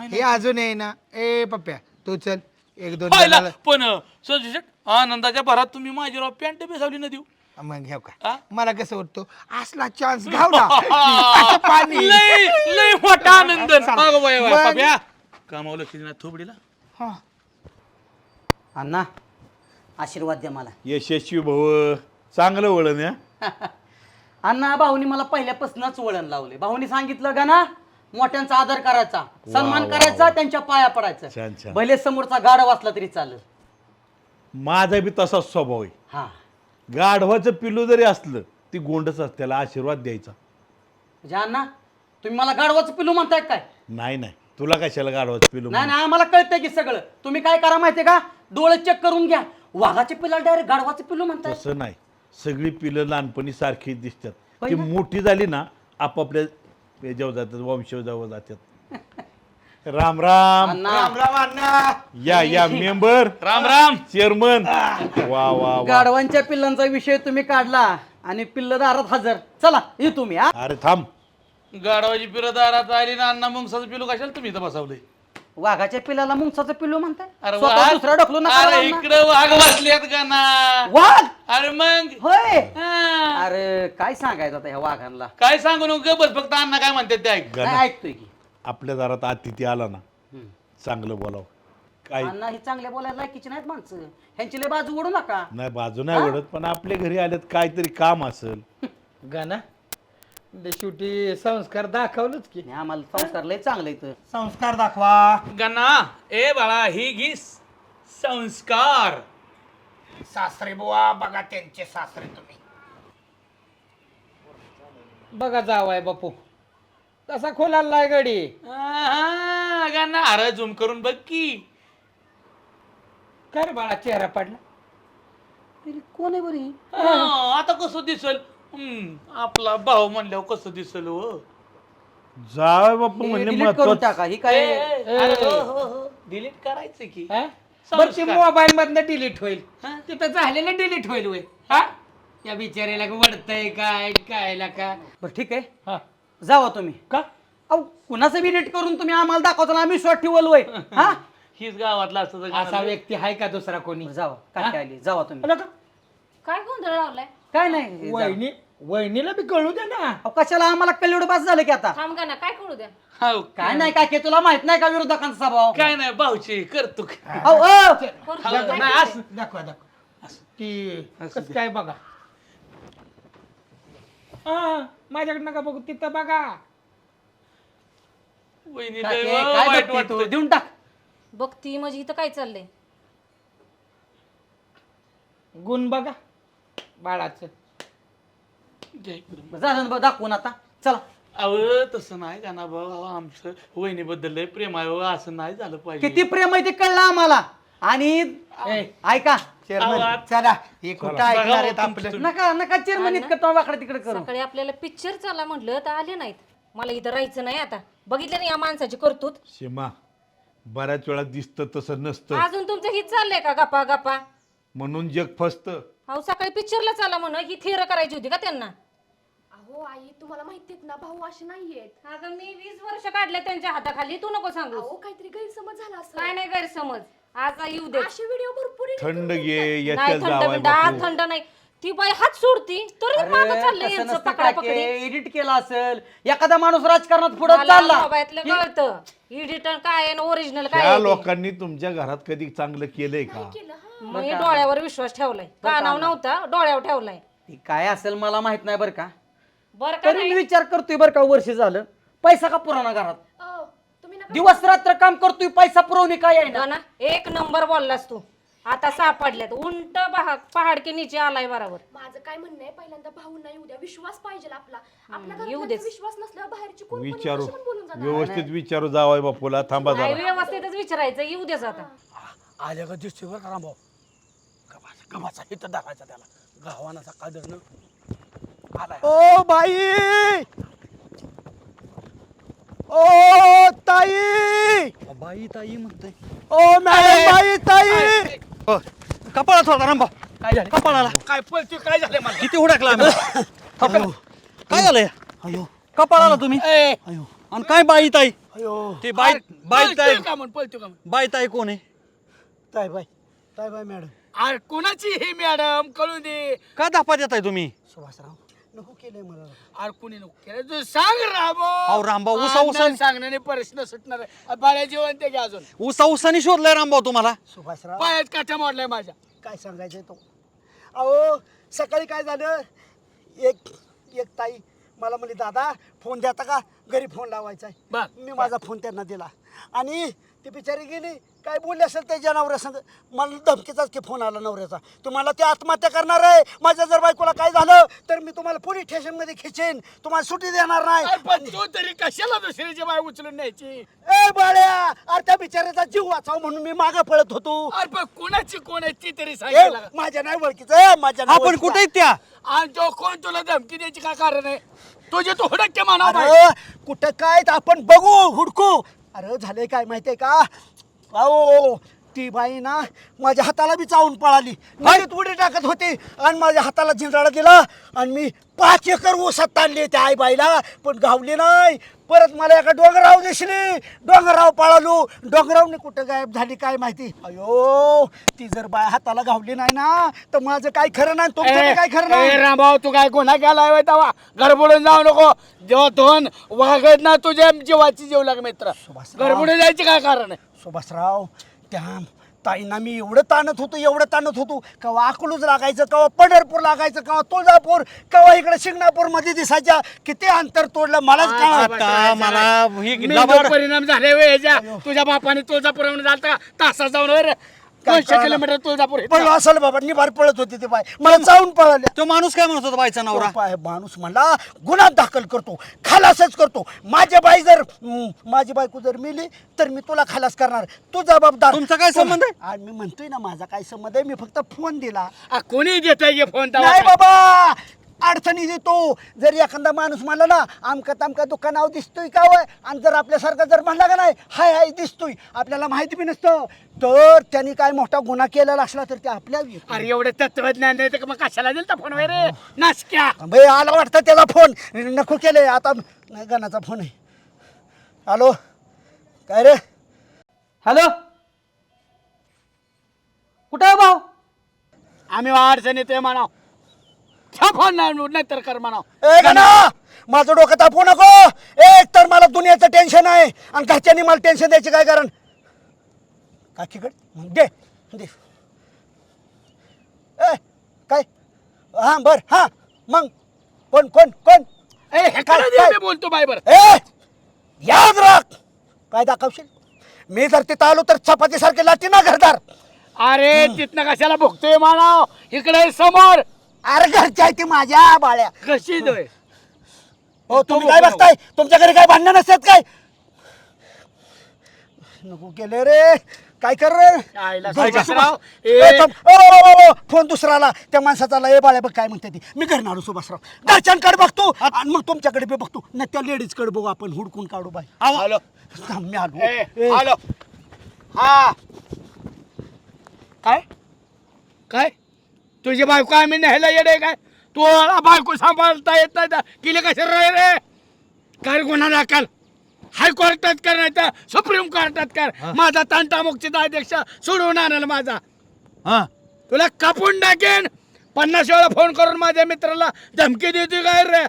हे अजून आहे ना ए पप्प्या तू चल एक दोन पाहिला जणाला- पण संजू शेट आनंदाच्या भरात तुम्ही माझी राव पॅन्ट बेसावली ना देऊ मग घेऊ का हा? मला कसं वाटतो असला चान्स घावला असं पाणी लय लय मोठा आनंद अगं बाय बाय, मग- पप्या कामावलं की नाही थोबडीला हा. अण्णा आशीर्वाद द्या मला यशस्वी भाऊ चांगलं वळण या अण्णा भाऊनी मला पहिल्यापासूनच वळण लावले भाऊनी सांगितलं का ना मोठ्यांचा आदर करायचा सन्मान करायचा त्यांच्या पाया छान, पडायचं छान. भले समोरचा गाडा वाचला तरी चालेल माझा बी तसाच स्वभाव आहे हा गाढवाचं पिल्लू जरी असलं ती गोंडच असते त्याला आशीर्वाद द्यायचा म्हणजे अण्णा तुम्ही मला गाडवाचं पिलू म्हणताय काय नाही नाही तुला कशाला गाढवाचं पिल्लू नाही नाही आम्हाला कळतंय की सगळं तुम्ही काय करा माहितीये का डोळे चेक करून घ्या वाघाचे पिल्ला डायरेक्ट गाढवाचे पिल्लू म्हणताय तसं नाही सगळी पिलं लहानपणी सारखी दिसतात होय ती ना? मोठी झाली ना आपापल्या याच्यावर जातात वंशजावर जातात राम राम अण्णा या मेंबर राम राम चेअरमन वा वा वा गाढवांच्या पिल्लांचा विषय तुम्ही काढला आणि पिल्ल दारात हजर चला ये तुम्ही हा अरे थांब गाडवाची पिरदारात आली ना अण्णा मुंगसाचं पिलू कशाला तुम्ही इथं बसवलंय वाघाच्या पिल्लाला मुंगसाचं पिल्लू म्हणताय अरे स्वतः वाघ दुसरा ढकलू नका अरे अण्णा. इकडे वाघ बसलेत का ना वाघ अरे मग होय हा. अरे काय सांगायचं आता ह्या वाघांना काय सांगू नको बस फक्त अण्णा काय म्हणतात ते ऐक गणा, नाही ऐकतोय की आपल्या दारात अतिथी आला ना चांगलं बोलाव काय अण्णा ही चांगल्या बोलायला लायकीची नाहीत माणसं ह्यांची लय बाजू ओढू नका नाही बाजू नाही ओढत पण आपल्या घरी आल्यात काहीतरी काम असेल गाना शेवटी संस्कार दाखवलंच की आणि आम्हाला संस्कार लय चांगलं इथं संस्कार दाखवा गणा ए बाळा ही घी संस्कार सासरे बुवा बघा त्यांचे सासरे तुम्ही बघा जावाय बापू कसा खोलालाय गडी गणा अरे झूम करून बघ की काय रे बाळा चेहरा पडला कोण आहे बरी आता कसं दिसल आपला भाऊ म्हणल्यावर कसं दिसल हो जावय बाप्पा म्हणले डिलीट करून महत्वाचं टाका ही काय डिलीट करायचं की हा? बरं ते मोबाईल मधनं डिलीट होईल तिथं झालेलं डिलीट होईल वय हा या बिचाऱ्याला वडतय काय कायला का बरं ठीक आहे हा जावा तुम्ही का अहो कुणाचं बी डिलीट करून तुम्ही आम्हाला दाखवता ना आम्ही शॉट ठेवल वय हा हीच गावातला असतं तर असा व्यक्ती आहे का दुसरा कोणी जावा काय आली जावा तुम्ही आलं का? काय गोंधळ लावलाय काय नाही जावा. वहिनीला बी कळू द्या ना अहो, कशाला आम्हाला कल्लोड बास झालं की आता थांब ना काय कळू द्या हाव, काय नाही काय तुला माहित नाही का विरोधकांचा स्वभाव काय नाही भाऊची करतो अहो, अहो. करतो नाही, काय? असं. दाखवा ती कसं काय बघा हा माझ्याकडे नका बघू तिथं बघा वहिनी काय लय काय वाईट बघते तू? वाटतं. देऊन टाक बघती म्हणजे इथं काय चाललंय गुण बघा बाळाचं जय गुरु. झालं ना दाखवून आता चला अहो तसं नाही का ना भाऊ आमचं वहिनीबद्दल लय प्रेम आहे हो, असं नाही झालं पाहिजे किती प्रेम आहे ते कळलं आम्हाला आणि ऐका चेअरमन आवाज. चला हे कुठं ऐकणार आहेत बघा, आपलं नका नका चेअरमन इतकं तो वाकडं तिकडे करू सकाळी आपल्याला पिक्चर चला म्हटलं तर आले नाहीत मला इथं राहायचं नाही आता बघितलं ना या माणसाची करतूत सीमा बऱ्याच वेळा दिसतं तसं नसतं अजून तुमचं हिच चाललंय का गप्पा गप्पा म्हणून जग फसतं अहो सकाळी पिक्चरला चला म्हण ही थिअर करायची होती का त्यांना अहो अहो आई तुम्हाला माहितीत ना भाऊ असे नाहीयेत. अगं मी 20 वर्ष काढले त्यांच्या हाताखाली, तू नको सांगू. अहो काहीतरी गैरसमज झाला असं. काय नाही गैरसमज, आज येऊ दे. असे व्हिडिओ भरपूर येतात थंड तुमचे. घे नाही याच्यात थंड जावाय बिंड, आज बापू. थंड नाही. ती बाई हात सोडती तरी मागं चाललंय यांचं पकडा पकडी. एडिट केला असेल, एखादा माणूस राजकारणात पुढे मला चालला मोबाईलतलं कळतं एडिटर काय आहे ओरिजिनल काय त्या आहे ते. लोकांनी तुमच्या घरात कधी चांगलं केलंय का? केलं हा. मी डोळ्यावर विश्वास ठेवलाय, कानावर नव्हता डोळ्यावर ठेवलाय. ती काय असेल मला माहित नाही बरं का, बरं का तरी मी नाही? विचार करतोय बरं का, वर्ष झालं पैसा का पुराणा घरात, अहो, तुम्ही नका दिवस रात्र काम करतोय, पैसा पुरवणी काय आहे ना. ना एक नंबर बोललास तू. आता सापडल्यात उंट पहाड के नीचे आलाय बरोबर. माझं काय म्हणणं आहे पहिल्यांदा भाऊ नाही उद्या विश्वास पाहिजे आपला. आपल्या येऊ घरात देच. विश्वास नसल्यावर बाहेरची कोण पण विचारू कशी पण बोलून जाणार. व्यवस्थित विचारू जावाय बापूला. थांबा नाही जरा. व्यवस्थितच विचारायचं, येऊ देच आता. आल्या का दिसतोय बरं का रामभाऊ, गव्हाचा इथं दाखायचा त्याला गव्हानाचा कादरनं आलाय. ओ बाई, ओ ताई, बाई ताई म्हणतोय ओ मॅडम बाई ताई. कपाळात होता रामभाऊ. काय झालं? कपाळाला काय पळतोय, काय झालं मला? किती हुडकला आम्ही. काय झालंय अयो कपाळाला तुम्ही? अयो आणि काय बाई ताई? अयो ते बाई ताई का म्हण पळतोय का म्हण? बाई ताई कोण आहे? ताई बाई मॅडम. अरे कोणाची ही मॅडम कळू दे. का धापा देताय तुम्ही? सुभाषराव नको केलंय मला. अरे कुणी नको केलं तू सांग राबो. अहो रामभाऊ उसा सांगण्याने प्रश्न सुटणार आहे. बाळ्या जेवण ते घ्या अजून. उसाने शोधलाय रामभाऊ तुम्हाला? सुभाषराव पायात काठा मोडलाय माझ्या. काय सांगायचंय तो. अहो सकाळी काय झालं, एक ताई मला म्हणली दादा फोन देता का, घरी फोन लावायचा बर. आहे. मी माझा फोन त्यांना दिला आणि ती बिचारी गेली. काय बोलली असेल त्याच्या नवऱ्यासंग, मला धमकीचाच की फोन आला नवऱ्याचा, तुम्हाला ते आत्महत्या करणार आहे, माझ्या जर बायकोला काय झालं तर मी तुम्हाला पोलीस स्टेशनमध्ये खिचेन, तुम्हाला सुट्टी देणार नाही. अरे पण तू तरी कशाला दुसरीची बाय उचलून न्यायची. ए बाळ्या, अरे त्या बिचाऱ्याचा जीव वाचाव म्हणून मी मागं पळत होतो. अरे पण कुणाची कोण आहे ती तरी ए, सांगितलं. माझ्या नाही ओळखीचं, माझ्या नाही आपण ओळखीचं. कुठे आहेत त्या? आणि जो कोण तुला धमकी द्यायची काय कारण आहे. तुझे तू हुडकते म्हणा. अरे कुठं काय तर आपण बघू हुडकू. अरे झाले काय माहितीये का, अहो ती बाई ना माझ्या हाताला बी चावून पळाली, नदीत उडी टाकत होती आणि माझ्या हाताला झिंजाळा दिला आणि मी 5 एकर ऊसात ताणली त्या आई बाईला, पण गावली नाही. परत मला एका डोंगराव दिसली, डोंगराव पळालो, डोंगरावने कुठं गायब झाली काय माहिती. अयो ती जर बाय हाताला गावली नाही ना तर माझं काय खरं नाही, तुमचं काय खरं नाही. रामभाऊ तू काय गुन्हा केलाय तेव्हा गडबडून जाऊ नको. जेव्हा दोन वागत ना तुझ्या जीवाची जीव लाग मित्र, गडबडून जायची काय कारण आहे. सुभाषराव त्या ताईंना मी एवढं ताणत होतो केव्हा अकलूज लागायचं, केव्हा पंढरपूर लागायचं, केव्हा तुळजापूर, केव्हा इकडे शिंगणापूर दिसायच्या. किती अंतर तोडलं मलाच कळलं. आता मला ही मी लबाड- जो परिणाम झाले वेळेच्या तुझ्या बापाने तुळजापूर झालता तासात जाऊन वर 200 किलोमीटर तुळजापूर इथं. पळलो असेल बाबा, निभार पळत होती ते बाय, मला चावून पळाल्या. तो माणूस काय म्हणत होता बाईचा नवरा? तो पाय माणूस म्हणला गुन्हा दाखल करतो, खलासच करतो. माझी बायको जर मिली तर मी तुला खलास करणार, तू जबाबदार. तुमचा काय संबंध आहे? आणि मी म्हणतोय ना माझा काय संबंध आहे, मी फक्त फोन दिला. कोणी देतोय फोन नाही बाबा, अडचणी देतो. जर एखादा माणूस म्हणला ना आमका तामका दुकानावर दिसतोय का वय, आणि जर आपल्यासारखा जर म्हणला का नाही हाय दिसतोय, आपल्याला माहिती बी नसतं, तर त्यांनी काय मोठा गुन्हा केलेला असला तर ते आपल्या अरे एवढे तत्वज्ञान नाही तर मग कशाला दिलता फोन रे नासक्या. भाई आला वाटतं त्याचा फोन, नको केले आता. नाही गाण्याचा फोन आहे. हॅलो काय रे, हॅलो कुठे आहे भाऊ? आम्ही अडचणीत आहे म्हणाव. फोन नाही तर कर म्हणाव. ए गाना माझं डोकं तापू नको. एक तर मला दुनियाचं टेन्शन आहे आणि घरच्यांनी मला टेन्शन द्यायचे काय कारण. काकीकडे दे दे. ए काय, हां बर हां मग कोण कोण कोण. ए हे काय काय? मी बोलतो बाय बर. ए याद राख, काय दाखवशील. मी जर तिथं आलो तर चपातीसारखे लाटी ना घरदार. अरे तिथनं कशाला भोगतोय म्हणाव, इकडे समोर. अरे घरच्या आहे ती माझ्या बाळ्या. कशी दोय हो तुम्ही काय बसताय, तुमच्या घरी काय भांडण नसतात काय. नको केले रे, काय कर रे. आईला जाऊ, जाऊ. सुभाषराव, ए, थांब. ओ, फोन दुसरा आला त्या माणसाचा आला. ए बाळ्या बघ काय म्हणते ती. मी घरणार सुभाषराव, घरच्यांकडे बघतो आणि मग तुमच्याकडे बी बघतो, न त्या लेडीजकडे बघू आपण, हुडकून काढू बाई. हॅलो थांब, मी आलो. हॅलो हा काय काय तुझी बायको आम्ही न्यायला येडे काय. तू बायको सांभाळता येत नाही तर गेले कशा रे काय गुन्हा दाखल हायकोर्टात कर नाही तर सुप्रीम कोर्टात कर. माझा तंटा मुक्तीचा अध्यक्ष सोडवून आणल माझा. हा तुला कापून टाकेन. 50 वेळा फोन करून माझ्या मित्राला धमकी देते काय रे.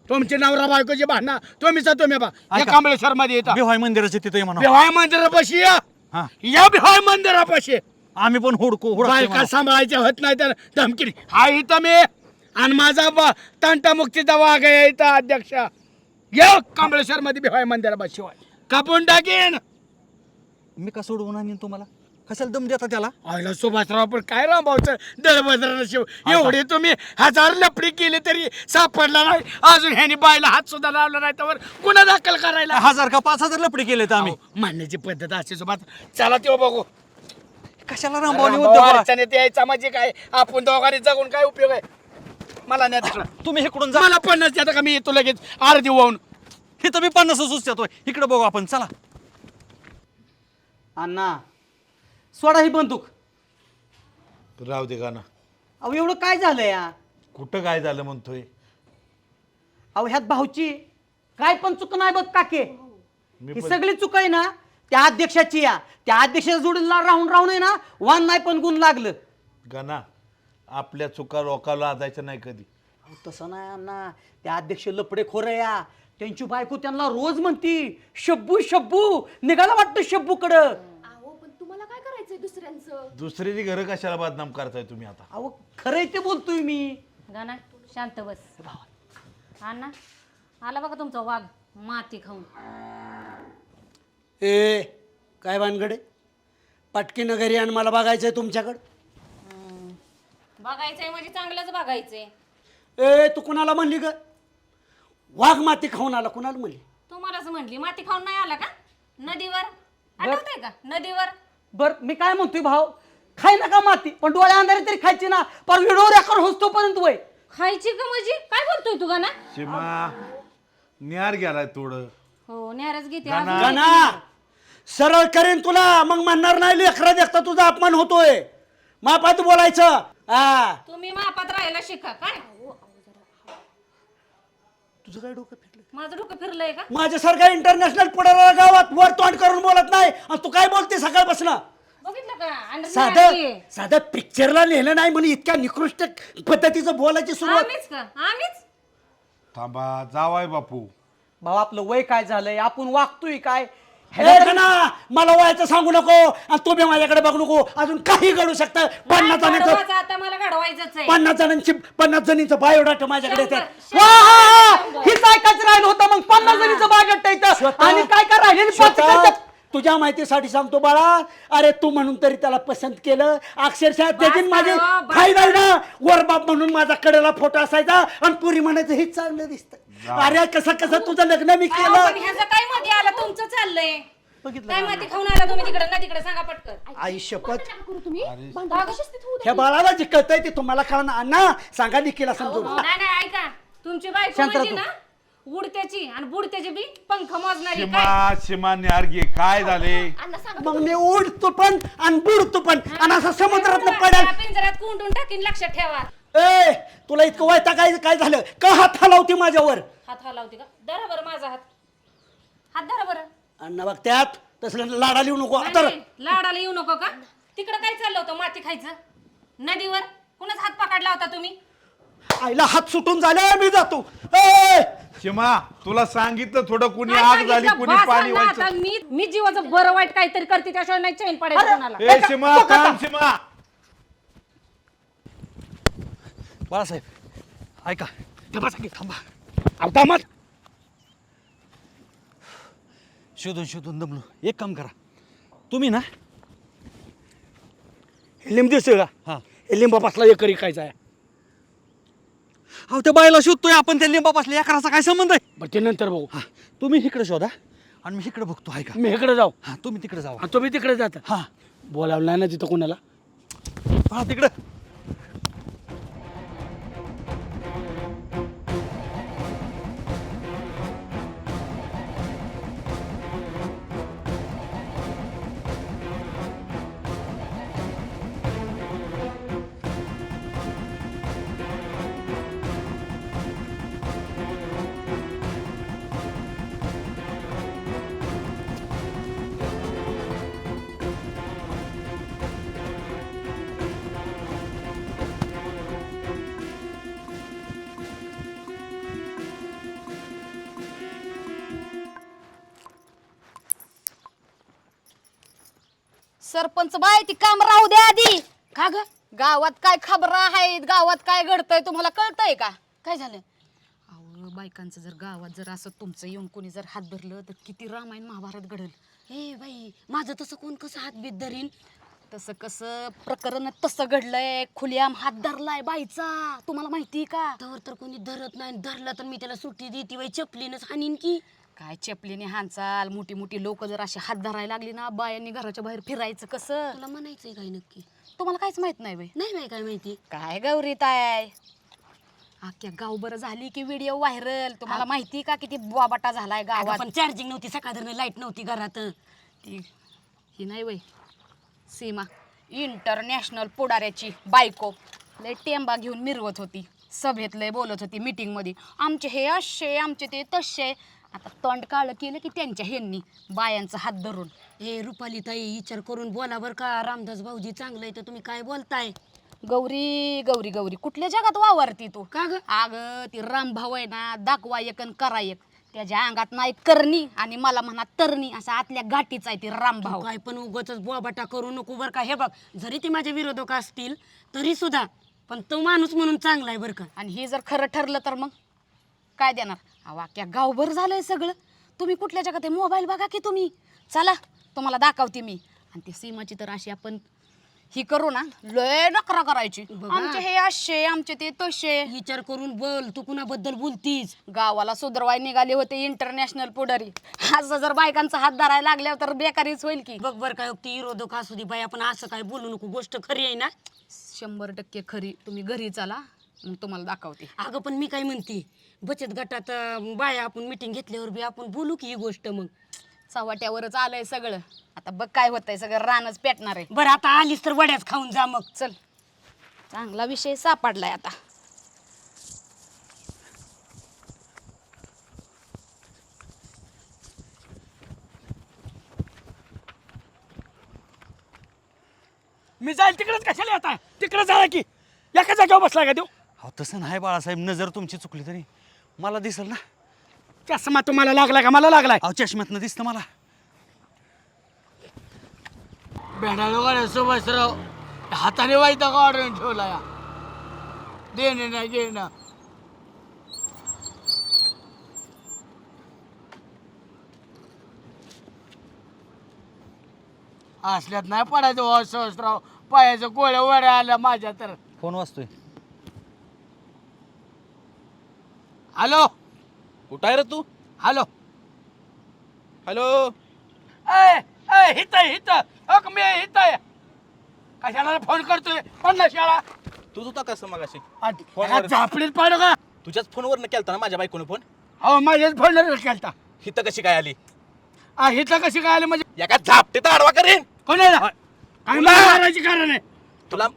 तुमची नवरा बायकोची भांडणं तुम्ही बा ऐका. कांबळेश्वर मध्ये येतात. बिहाय मंदिराचे तिथे म्हणा बिहाय मंदिरापाशी हा. या बिहाय मंदिरापाशी आम्ही पण हुडकू बायका सांभाळायच्या होत नाही तर धमकी हा इथं मी आणि माझा तंटा मुक्तीचा वाघ आहे इथं अध्यक्ष. या कांबळेश्वर मध्ये बिहाय मंदिरापाशी कापून टाकेन. मी का सोडवून आणीन तुम्हाला कशाला दम देता त्याला. आयला सुभाषराव पण काय रामभाऊचं दळभद्र शिव एवढे तुम्ही 1000 लपडी केली तरी सापडला नाही. अजून ह्यानी बायला हात सुद्धा लावला नाही तर गुन्हा दाखल करायला 1000 का 5000 लपडी केले तर आम्ही. मानण्याची पद्धत अशी सुभाष. चला तेव्हा बघू कशाला रामभाऊनी रामभाऊ उद्योग अडचणीत यायचा म्हणजे काय. आपण दोघांनी जगून काय उपयोग आहे. मला नाही तिकडं. तुम्ही इकडून जा. मला 50 द्या का मी येतो लगेच अर्धी होऊन. इथं मी 50 सुचतोय. इकडे बघू आपण चला. अण्णा सोडा ही बंदूक. राहू दे गाणं. अहो एवढं काय झालं या. कुठं काय झालं म्हणतोय. अहो ह्यात भाऊची काय पण चूक नाही बघ काके. मी ही पण- सगळी चूक आहे ना त्या अध्यक्षाची या. त्या अध्यक्षाच्या जोडीला राहून आहे ना वान नाही पण गुण लागलं. गाणं आपल्या चुका लोकांना लादायचं नाही कधी. अहो, तसं नाही अण्णा. त्या अध्यक्ष लपडे खोर या. त्यांची बायको त्यांना रोज म्हणती शब्बू शब्बू. निघाला वाटतं शब्बूकडं. दुसऱ्याची घरं कशाला बदनाम करताय तुम्ही आता. अहो खरंय ते बोलतोय मी. गाना शांत बस. अण्णा आला बघा तुमचा वाघ माती खाऊन. ए काय भानगडे पटकी नगरी आणि मला बघायचंय तुमच्याकडं. बघायचंय म्हणजे चांगलंच बघायचंय. ए तू कुणाला म्हणली ग. वाघ माती खाऊन आला कुणाला म्हणली. तुम्हालाच म्हटली माती खाऊन नाही आला का नदीवर. आठवतंय का नदीवर. बर मी काय म्हणतोय भाऊ खाय नका माती पण डोळ्या अंधारे तरी खायची ना. पर व्हिडिओ रेकॉर्ड होतो पर्यंत वय खायची का म्हणजे काय बोलतोय तू गाना. सीमा निहार गेलाय थोडं. हो न्यारच घेते गाणं. अजून गाना सरळ करेन तुला मग म्हणणार नाही लेकरा देखता तुझा अपमान होतोय. मापात बोलायचं. हा तुम्ही मापात राहायला शिका काय. तुझं काय डोकं फिरलं. माझं डोकं फिरलंय का. माझ्यासारखा इंटरनॅशनल पुढाऱ्याला गावात वर तोंड करून बोलत नाही आणि तू काय बोलते सकाळपासून. बघितलं का आणि साधं नाही. साधं पिक्चरला लिहिलं नाही म्हणून इतक्या निकृष्ट पद्धतीचं बोलायची सुरुवात. आम्हीच का आम्हीच. थांबा जावाय बापू. भाऊ आपलं वय काय झालंय आपण वागतोय काय. हे ना मला वयाचं सांगू नको आणि तू बी माझ्याकडे बघू नको. अजून काही घडू शकतं. 50 जणांचं घडवायचं आता मला घडवायचंच आहे. 50 जणींचं बायोडाटा माझ्याकडे येतात. शंभर. वा, हा, हा. हीच ऐकायचं राहिलं होतं मग 50 जणीचं बागेट इथं आणि काय काय राहिले स्वतः तुझ्या माहितीसाठी सांगतो बाळा. अरे तू म्हणून तरी त्याला पसंत केलं. अक्षरशः त्याची माझी बस फायदा आहे ना. वरबाप म्हणून माझा कडेला फोटो असायचा आणि पुरी म्हणायचं हेच चांगलं दिसतं. अरे कसं तुझं लग्न मी अहो, केलं. पण ह्याचं काय मध्ये आलं तुमचं चाललंय. काय माती खाऊन आला तुम्ही तिकडे ना तिकडे सांगा पटकन. आई शपथ का गं? ह्या बाळाला जे कळतंय ते तुम्हाला कळणार ना. सांगा निकीला समजून. नाही नाही ऐका तुमची बायको शांत म्हणजे राहा ना उडत्याची आणि बुडत्याची बी पंख मोजणारी काय. सीमा सीमा निहार घे काय झाले. मग मी उडतो पण आणि बुडतो पण आणि असं समुद्रात त्या पडेल. पिंजऱ्यात कोंडून टाकीन लक्षात ठेवा. ए तुला इतकं वैता काय झालं का हात हलवते माझ्यावर. हात हलावते का. धरा बरं माझा हात. हात धरा बरं. आणि बघ त्यात तसलं लाडा लिहू नको. नाही, आता नाही, लाडाला येऊ नको का. तिकडं काय चाललं होतं माती खायचं नदीवर. कुणाच हात पकडला होता तुम्ही. आईला हात सुटून झाले मी जातो. ए सीमा तुला सांगितलं थोडं कुणी काय आग झाली सांगितलं? कुणी बस पाणी ना आता व्हायचं. मी जीवाचं बरं वाईट काहीतरी करते त्याशिवाय नाही चैन पडायचं कोणाला. ए सीमा थांब सीमा. बाळासाहेब ऐका थांबा थांबा. शोधून दमलो. एक काम करा तुम्ही ना लिंब दिसतोय का. हा हे लिंबापासला एकरी खायचा आहे. अहो त्या बायला शोधतोय आपण. त्या लिंबापासल्या एकराचा काय संबंध आहे. बरं ते नंतर बघू. हा तुम्ही इकडे शोधा आणि मी इकडे बघतो. ऐका मी इकडे जाऊ हा तुम्ही तिकडे जावा. आणि तुम्ही तिकडे जाता. हा बोलावलं नाही ना तिथं कोणाला. पहा तिकडं. सरपंच बाय ती काम राहू द्या आधी. का ग गावात काय खबर आहेत, गावात काय घडतंय तुम्हाला कळतंय का? काय झालं? अहो बायकांचं जर गावात जर असं तुमचं येऊन कोणी जर हात धरलं तर किती रामायण महाभारत घडल. ए बाई माझं तसं कोण कसं हात बीत धरीन? तसं कसं प्रकरण तसं घडलंय, खुल्याम हात धरलाय बाईचा, तुम्हाला माहिती का? तर कोणी धरत नाही, धरला तर मी त्याला सुट्टी देते बाई, चपलीनच हानीन की. काय चपलीने हानचाल, मोठी मोठी लोक जर अशी हात धरायला लागली ना, बायांनी घराच्या बाहेर फिरायचं कसं? तुला म्हणायचंय काय नक्की? तुम्हाला काहीच माहित नाही बाई. नाही बाई काय माहिती. काय गौरीत आहे, अख्ख्या गाव बरं झाली की व्हिडिओ व्हायरल. तुम्हाला माहिती का किती बोबाटा झालाय गावात? पण चार्जिंग नव्हती, सकाळ लाईट नव्हती घरात. ती ही नाही बाई सीमा, इंटरनॅशनल पुढाऱ्याची बायको लय टेंबा घेऊन मिरवत होती, सभेत लय बोलत होती, मीटिंग मध्ये आमचे हे असे आमचे ते तसे. आता तोंड काळं केलं की त्यांच्या ह्यांनी बायांचा हात धरून. हे रुपाली ताई विचार करून बोला बर का, रामदास भाऊजी चांगलं आहे तर तुम्ही काय बोलताय? गौरी गौरी गौरी कुठल्या जगात वावरती तू? का ग? अगं ती रामभाऊ आहे ना, दाखवा एक आणि करा एक. त्याच्या अंगात नाही करणी आणि मला म्हणा तरणी, असा आतल्या गाठीच आहे ती रामभाऊ. काय पण उगाचच बोबाटा करू नको बर का. हे बघ जरी ते माझे विरोधक असतील तरी सुद्धा पण तो माणूस म्हणून चांगला आहे बर का. आणि हे जर खरं ठरलं तर मग काय देणार? अख्ख्या गावभर झालंय सगळं. तुम्ही कुठल्या जगात मोबाईल बघा की तुम्ही. चला तुम्हाला दाखवते मी. आणि ती सीमाची तर अशी आपण ही करू ना, लय नकरा करायची, आमचे हे असे आमचे ते तसे. विचार करून बोल, तू कुणाबद्दल बोलतीस? गावाला सुधरवाय निघाले होते इंटरनॅशनल पुढारी, असं जर बायकांचा हात धरायला लागल्यावर तर बेकारीच होईल की. बघ बर काय ती विरोधक असू दे बाई, आपण असं काय बोलू नको, गोष्ट खरी आहे ना. 100% खरी. तुम्ही घरी चला मग तुम्हाला दाखवते. अगं पण मी काय म्हणते, बचत गटात बाया आपण मिटिंग घेतल्यावर बी आपण बोलू की ही गोष्ट. मग चव्हाट्यावरच आलंय सगळं, आता बघ काय होतंय, सगळं रानच पेटणार आहे. बरं आता आलीस तर वड्याच खाऊन जा मग. चल, चांगला विषय सापडलाय आता. मी जाईल तिकडेच कशाला येत आहे? तिकडे जा की, एका जागेवर बसला का देऊ? अहो तसं नाही बाळासाहेब, नजर तुमची चुकली तरी मला दिसल ना. चष्मा तुम्हाला लागला का मला लागलाय? अहो चष्म्यातनं दिसतं मला. भेडाळवाड्या सुभाषराव हाताने वाईटा काढून ठेवला या, देणे नाही घेणं. असल्यात नाही पडायचं हो सहस्राव, पायाचं गोळ्या वड्या आल्या माझ्या तर. फोन वाजतोय. हॅलो, कुठं आहे रे तू? Hello, hello. हित हित अक मी हित आहे. कशाला फोन करतोय? पन्नास शाळा तूच होता कसं मगाशी? झापडीत पाडू का? तुझ्याच फोनवर केलता ना माझ्या बायकोने फोन? हो माझ्याच फोनवर केलता. हिथं कशी काय आली? हित कशी काय आली म्हणजे? एका झापटीत आडवा करेन कोणाला मारायची कारण आहे? तुला.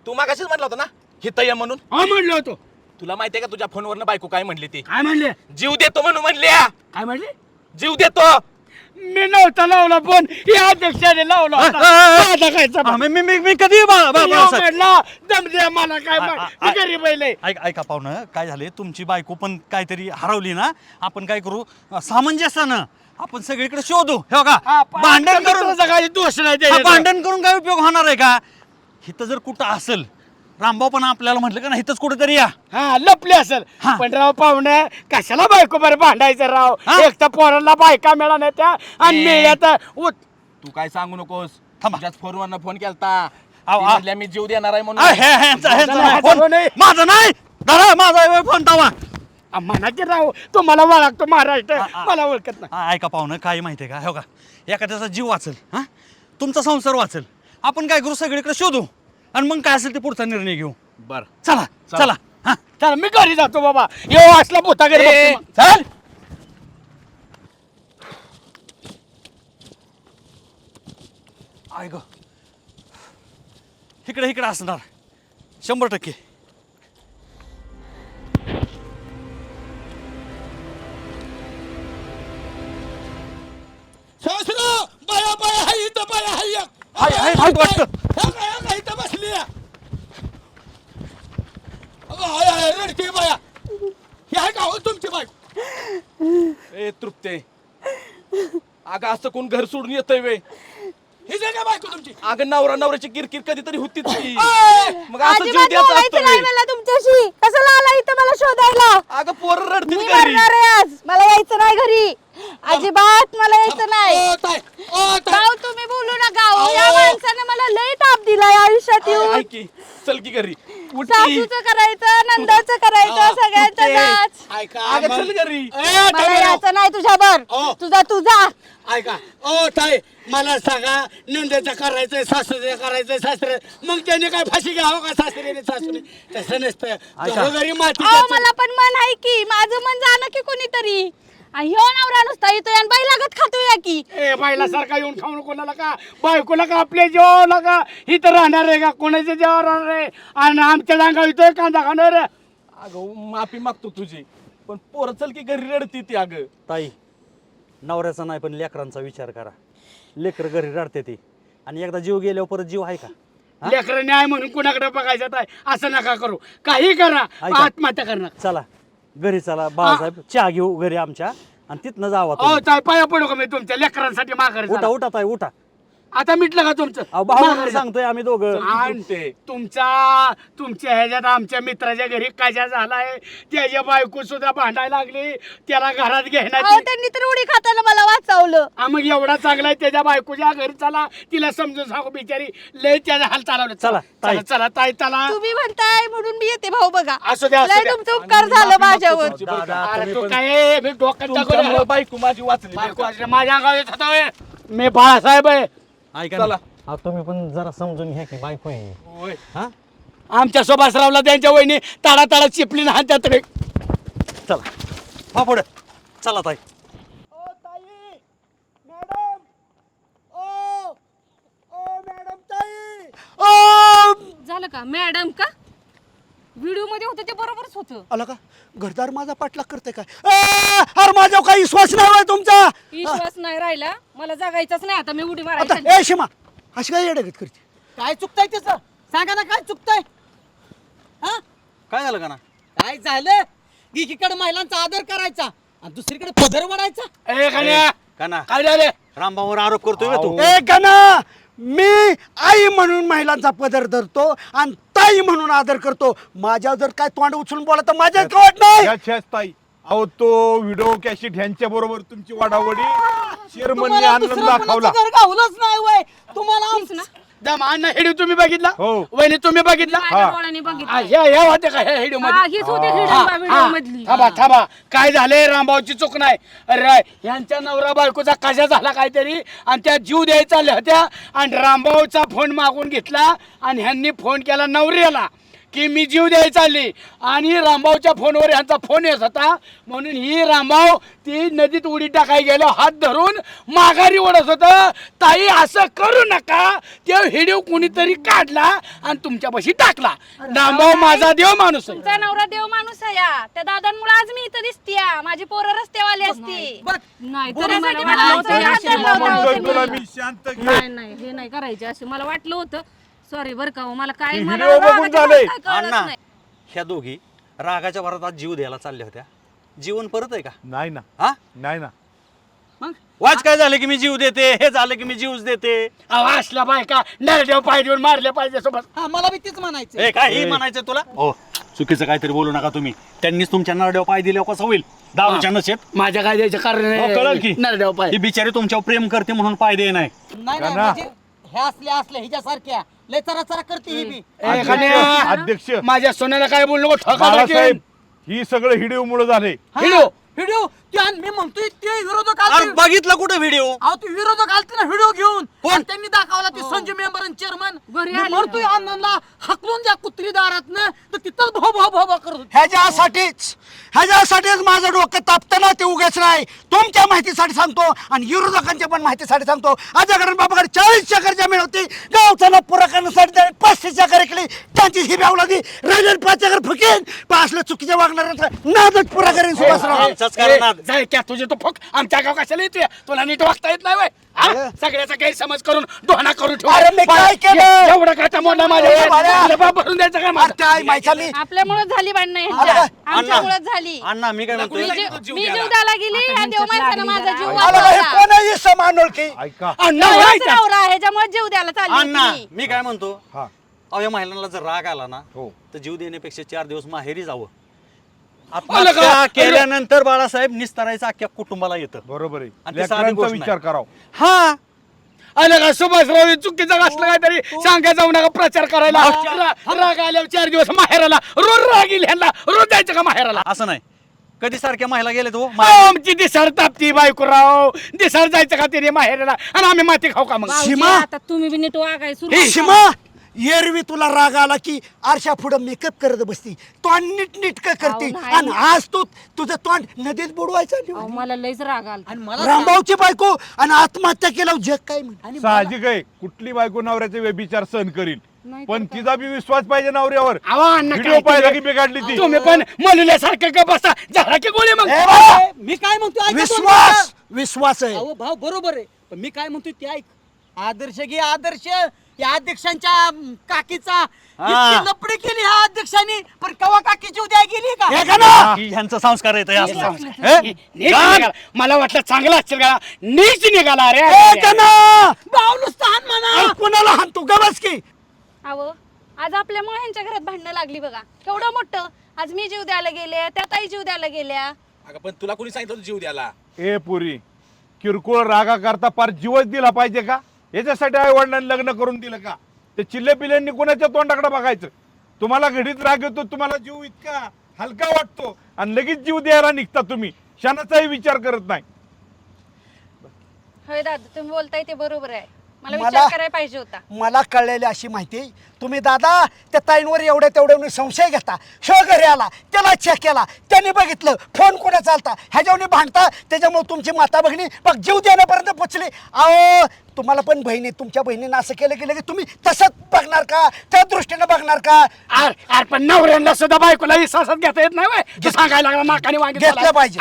तू मागाशीच म्हटलं होतं ना हिथं ये म्हणून. हो म्हणलो होतो. तुला माहितीये का तुझ्या फोनवरनं बायको काय म्हणली ती? काय म्हणले? जीव देतो म्हणून म्हणली. काय म्हणले? जीव देतो. मी नव्हता लावला फोन, या अध्यक्षाने लावला होता. मी कधी म्हटला दम दे मला, काय म्हण गरीब आहे. ऐका पाहुणं, काय झाले, तुमची बायको पण काहीतरी हरवली ना. आपण काय करू, सामंजस्यानं आपण सगळीकडे शोधू. हे बघा, भांडण करून काही दोष नाही. भांडण करून काय उपयोग होणार आहे का? हिथं जर कुठं असेल, रामभाऊ पण आपल्याला म्हटलं का ना हिथंच कुठेतरी या. हा लपले असेल. पण राव पाहुणे कशाला बायको बरं भांडायचं राव? एक तर पोरांना बायका मिळाल्या त्या आणि मिळल्या. तू काय सांगू नकोस. थांबा. तुझ्याच फोनवरनं फोन केलता. ती म्हणल्या मी जीव देणार आहे म्हणून. माझा नाही धरा, माझा फोन तावा. म्हणा की राव तुम्हाला ओळखतो महाराष्ट्र, मला ओळखत नाही. ऐका पाहुणं, काय माहितीये का, हो का, एखाद्याचा जीव वाचल, हा तुमचा संसार वाचल. आपण काय करू, सगळीकडे शोधू आणि मग काय असेल ते पुढचा निर्णय घेऊ. बर चला चला. हा चला मी घरी जातो बाबा. येऊ असला भूता घरी बघतो मग. चल. ऐक इकडे इकडे असणार 100%. सहस्राव बाया बाया हाय इथं, बाया हाय एक. हाय वाटतं. इथं बसली रडते बाया. हे आहे का हो तुमची बाई? ए तृप्ते, अगं असं कोण घर सोडून येतंय वे? ही जे काय बायको तुमची अगं नवरा नवऱ्याची किरकिर कधीतरी होतीच की मग असं जीव अजिबात द्यायचा बोलायचं असतो नाही रे. मला तुमच्याशी. कशाला आला इथं मला शोधायला? अगं पोरं मी रडतील घरी मरणार आहे आज. मला यायचं नाही घरी. अजिबात मला यायचं नाही. गाव तुम्ही बोलू नका. या माणसाने मला लई ताप दिलाय आयुष्यात येऊन. ऐक की, चल की घरी उठ की. सासूचं करायचं, नंदाचं करायचं, सगळ्यांचं नाच. अगं चल घरी मला यायचं नाही तुझ्यावर. तुझा तुझा ऐका ओ ताई मला सांगा नंदेचं करायचंय सासूचं करायचंय सासरे मग त्याने काय फाशी घ्यावं का सासरीने सासूने तसं नसतं घरी माती अहो, मला पण मन आहे की माझं मन जाणं की कोणीतरी. ह्यो नवरा नुसता येतोय आणि बाई लागत खातोय या की. ए बाईला सारखा येऊन खाऊ कोणाला का बायकोला का आपल्या जेवाला का इथं राहणार आहे का कोणाच्या जेव्हा राहणार आहे आणि आमच्या जागा येतोय कांदा खाणार आहे. अगं माफी मागतो तुझी पण पोरं चल की घरी रडती ती अगं ताई नवऱ्याचा नाही पण लेकरांचा विचार करा. लेकर घरी रडते ती आणि एकदा जीव गेल्यावर परत जीव आहे का? लेकरं न्याय म्हणून कुणाकडे बघायचं आहे असं नका करू काही करा ऐका. आत्महत्या करणार. चला घरी चला बाळासाहेब चहा घेऊ घरी आमच्या आणि तिथनं जावा हो तुम्ही. ताई पाया पडू का मी तुमच्या लेकरांसाठी माघारी उठा चला. उठा ताई उठा. आता मिटलं का तुमचं अहो भाऊ माघारी जा. सांगतोय आम्ही दोघं. आणि तुमच्या ह्याच्यात आमच्या मित्राच्या घरी कशा झालाय त्याच्या बायको सुद्धा भांडायला लागली त्याला घरात अहो, घेण्याची त्यांनी तर उडी खाताना मला वाचवलं. मग एवढा चांगला आहे त्याच्या बायकोच्या घरी चला तिला समजून सांगू बिचारी लय त्याचा हाल चालवले. चला, ताई. चला ताई चला तुम्ही म्हणताय म्हणून मी येते भाऊ बघा. असू द्या, असू लय द्या. तुमचं उपकार झालं माझ्यावर. दादा, अरे तुम्ही तू पण- काय मी डोक्यात तुमच्यामुळं टाकून बायको माझी वाचली बरं बायको का? असल्या माझ्या अंगावर येत होता होय. मी बाळासाहेब आहे ऐका चला. ना तुम्ही पण जरा समजून घ्या की बायको आहे. होय. हा आमच्या सुभाषरावला त्यांच्या वहिनी ताडा ताडा चिपली ना हातात रे. चला हा पुढे चला ताई. झालं का मॅडम का व्हिडिओ मध्ये होतं ते बरोबरच होतं. आला का घरदार माझा पाठलाग करते काय अरे माझ्यावर काही विश्वास नाही होय तुमचा. विश्वास नाही राहिला मला जगायचंच नाही आता मी उडी आता मारायची. ए शिमा अशी काय येडगत करते काय चुकतंय त्याचं सांगा ना काय चुकतंय हा काय झालं का ना? काय झालं एकीकडे महिलांचा आदर करायचा आणि दुसरीकडे पदर वाढायचा. ए गण्या का ना काय झाले रामभाऊवर आरोप करतोय बे तू. ए गणा मी आई म्हणून महिलांचा पदर धरतो आणि ताई म्हणून आदर करतो. माझ्या जर काय तोंड उचलून बोला तर माझ्या कळत नाही. ताई अहो तो व्हिडिओ कॅसेट ह्यांच्या बरोबर तुमची वाडावडी शेरमनने तुम्हाला आनंद दुसरं दाखवला. कोणाचं घर गावलंच नाही वय तुम्हाला दमान हेडिओ तुम्ही बघितला हो. वहिनी तुम्ही बघितला माझ्या डोळ्यांनी बघितलं. ह्या होते का ह्या हेडिओ हा, मध्ये हीच होती व्हिडिओ मधली. थांबा काय झाले रामभाऊची चूक नाही. अरे यांच्या नवरा बायकोचा कशा झाला काहीतरी आणि त्या जीव द्यायचा चालल्या होत्या आणि रामभाऊचा फोन मागून घेतला आणि ह्यांनी फोन केला नवऱ्याला की मी जीव द्यायला चालली आणि रामभाऊच्या फोनवर यांचा फोन येत होता म्हणून ही रामभाऊ ती नदीत उडी टाकाय गेलो हात धरून माघारी ओढत होत. ताई असं करू नका. ते व्हिडिओ कोणीतरी काढला आणि तुमच्यापाशी टाकला. रामभाऊ माझा देव माणूस आहे. तुमचा नवरा देव माणूस आहे या. त्या दादांमुळे आज मी इथं दिसतीया. माझी पोरं रस्त्यावाली असती. नाही तरी पोरासाठी मला मला वाटलं आमचं होतं हात धरला होता म्हणतोय तुम्ही. तुला मी शांत घे. नाही हे नाही करायचे असे मला वाटलं होतं. सॉरी बरं का हो, मला काय ही मला व्हिडिओ बघून रागाच्या झालंय. भरात काय कळलंच अण्णा नाही. ह्या दोघी रागाच्या भरात आज जीव द्यायला चालल्या होत्या. जीवन परत आहे का? नाही ना हा नाही ना वाच काय झालं की मी जीव देते हे झालं की मी जीवच देते. अहो असल्या बायका नरदेव पाय देऊन मारल्या पाहिजे सोबत. हा मला बी तेच म्हणायचं ए काय म्हणायचं तुला? हो चुकीचं काहीतरी बोलू नका तुम्ही. त्यांनीच तुमच्या नरड्यावर पाय दिल्यावर कसं होईल? दारूच्या नशेत माझ्या काय द्यायचं कारण कळलं की नरदेव पाय ही बिचारी तुमच्यावर प्रेम करते म्हणून पाय दे नाही. नाही का ना? म्हणजे ह्या असल्या हिच्यासारख्या लय चरा चरा करते ही बी. अध्यक्ष माझ्या सोन्याला काय बोलू नको ठोका बाळासाहेब ही सगळं व्हिडिओ मुळे झाले. व्हिडिओ व्हिडिओ मी म्हणतोय ते विरोधक अरे आलते. बघितलं कुठे व्हिडिओ? अहो ते विरोधक आलते ना व्हिडिओ घेऊन आणि त्यांनी दाखवला ते संजय मेंबर आणि चेअरमन घरी आले. म्हणतोय अण्णांना हकलून द्या कुत्री दारातनं तर तिथंच भो भो भो भो करत होते. ह्याच्यासाठीच माझं डोकं तापतं ना ते उगाच नाही. तुमच्या माहितीसाठी सांगतो आणि विरोधकांच्या पण माहितीसाठी सांगतो. आजकडे बाबाकडे 40 एकर जमीन होती. गावचा ना पुरा करण्यासाठी त्याने 35 एकर ऐकली. त्यांची ही ब्याव लागली. राजन 5 एकर फुकेन पण असलं चुकीच्या वागणाऱ्यांचा नादच पुरा करेन सुभाषराव. आमचाच कारण नाद. जाय क्या तुझे तो फक आमच्या गाव कशाला येते तुला नीट वागता येत नाही वय सगळ्याचा गैरसमज करून डोहाणा करून अरे मी काय केलं? एवढं खाता मोडला माझ्या भरून द्यायचं का अरे काय माहिती मी आपल्यामुळे झाली भांडणं अरे, ह्यांच्या आमच्यामुळे झाली अण्णा मी काय म्हणतोय मी जीव द्यायला गेली ह्या देव माणसानं माझा जीव आला हे वाचवला. कोणही समान ओळखी ऐका नवराच नवरा ह्याच्यामुळे जीव द्यायला चालली अण्णा होती मी. मी काय म्हणतो हा अहो या महिलांना जर राग आला ना हो तर जीव देण्यापेक्षा 4 दिवस माहेरी जावं आत्महत्या केल्यानंतर बाळासाहेब निस्तारायचं अख्ख्या कुटुंबाला येतं बरोबर आहे आणि ते साधी लेकरांचा गोष्ट विचार नाही. करावा हा आलं का सुभाषराव चुकीचं असलं काहीतरी सांगा जाऊ नका प्रचार करायला राग आल्यावर 4 दिवस माहेराला रोज राग येईल ह्यांना रोज जायचं का माहेराला असं नाही कधी सारख्या महिला गेले तो आमची दिसार तापती बायको राव दिसार जायचं का तिने माहेराला आणि आम्ही माती खाऊ का मग भाऊजी, सीमा? आता तुम्ही बी नीट वागाय सुरू हे शिमा एरवी तुला राग आला की आरशा पुढं मेकअप करत बसती तोंड नीट नीट का करते अहो, नाही. आणि आज तू तुझं तोंड नदीत बुडवायचं अहो, मला लयच राग आला रामभाऊची बायको आणि आत्महत्या केल्यावर जग काय म्हण साहजिक आहे कुठली बायको नवऱ्याचे व्यभिचार सहन करील नाही पण तिचा बी विश्वास पाहिजे नवऱ्यावर अहो, अण्णा, व्हिडिओ काय पाहिला केलं? की बिघडली ती तुम्ही पण मुलीसारखं का बसा झाला की गोळी मग ए बाबा, मी काय म्हणतोय ऐका विश्वास विश्वास आहे अहो भाऊ बरोबर आहे पण मी काय म्हणतोय ते ऐक आदर्श घे आदर्श या अध्यक्षांच्या काकीचा इतकी लपडी केली ह्या अध्यक्षांनी पण कवा काकीची उद्या गेली का हे का ना? की ह्यांचा संस्कार येत नीट निघाला. मला वाटलं चांगला असेल का नीच निघाला रे हे का ना? भाऊ नुसतं हाण म्हणा अरे कोणाला हाणतो का बस की अहो आज आपल्यामुळे ह्यांच्या घरात भांडणं लागली बघा केवढं मोठं आज मी जीव द्यायला गेले त्या ताई जीव द्यायला गेल्या पण तुला कोणी सांगितलं जीव द्याला ए पुरी किरकोळ रागा करता पार जीवच दिला पाहिजे का याच्यासाठी आई वडिलांनी लग्न करून दिलं का ते चिल्ले पिल्यांनी कोणाच्या तोंडाकडे बघायचं तुम्हाला घडीत राग येतो तुम्हाला जीव इतका हलका वाटतो आणि लगेच जीव द्यायला निघता तुम्ही क्षणाचाही विचार करत नाही होय दादा तुम्ही बोलताय ते बरोबर आहे मला मला- विचार करायला पाहिजे होता मला कळलेली अशी माहिती तुम्ही दादा त्या ताईंवर एवढे संशय घेता शो घरी आला त्याला चेक केला त्यांनी बघितलं फोन कोणा चालता ह्याच्यावर भांडता त्याच्यामुळे तुमची माता बहिणी बघ जीव देण्यापर्यंत पोचली अहो तुम्हाला पण बहिणी तुमच्या बहिणीनं असं केलं की लगेच तुम्ही तसंच बघणार का त्या दृष्टीने बघणार का अरे पण नवऱ्यांना सुद्धा बायकोला विश्वासात घेता येत नाही व्हय. तू सांगायला लागला नाकाने वांगे घेतलं पाहिजे.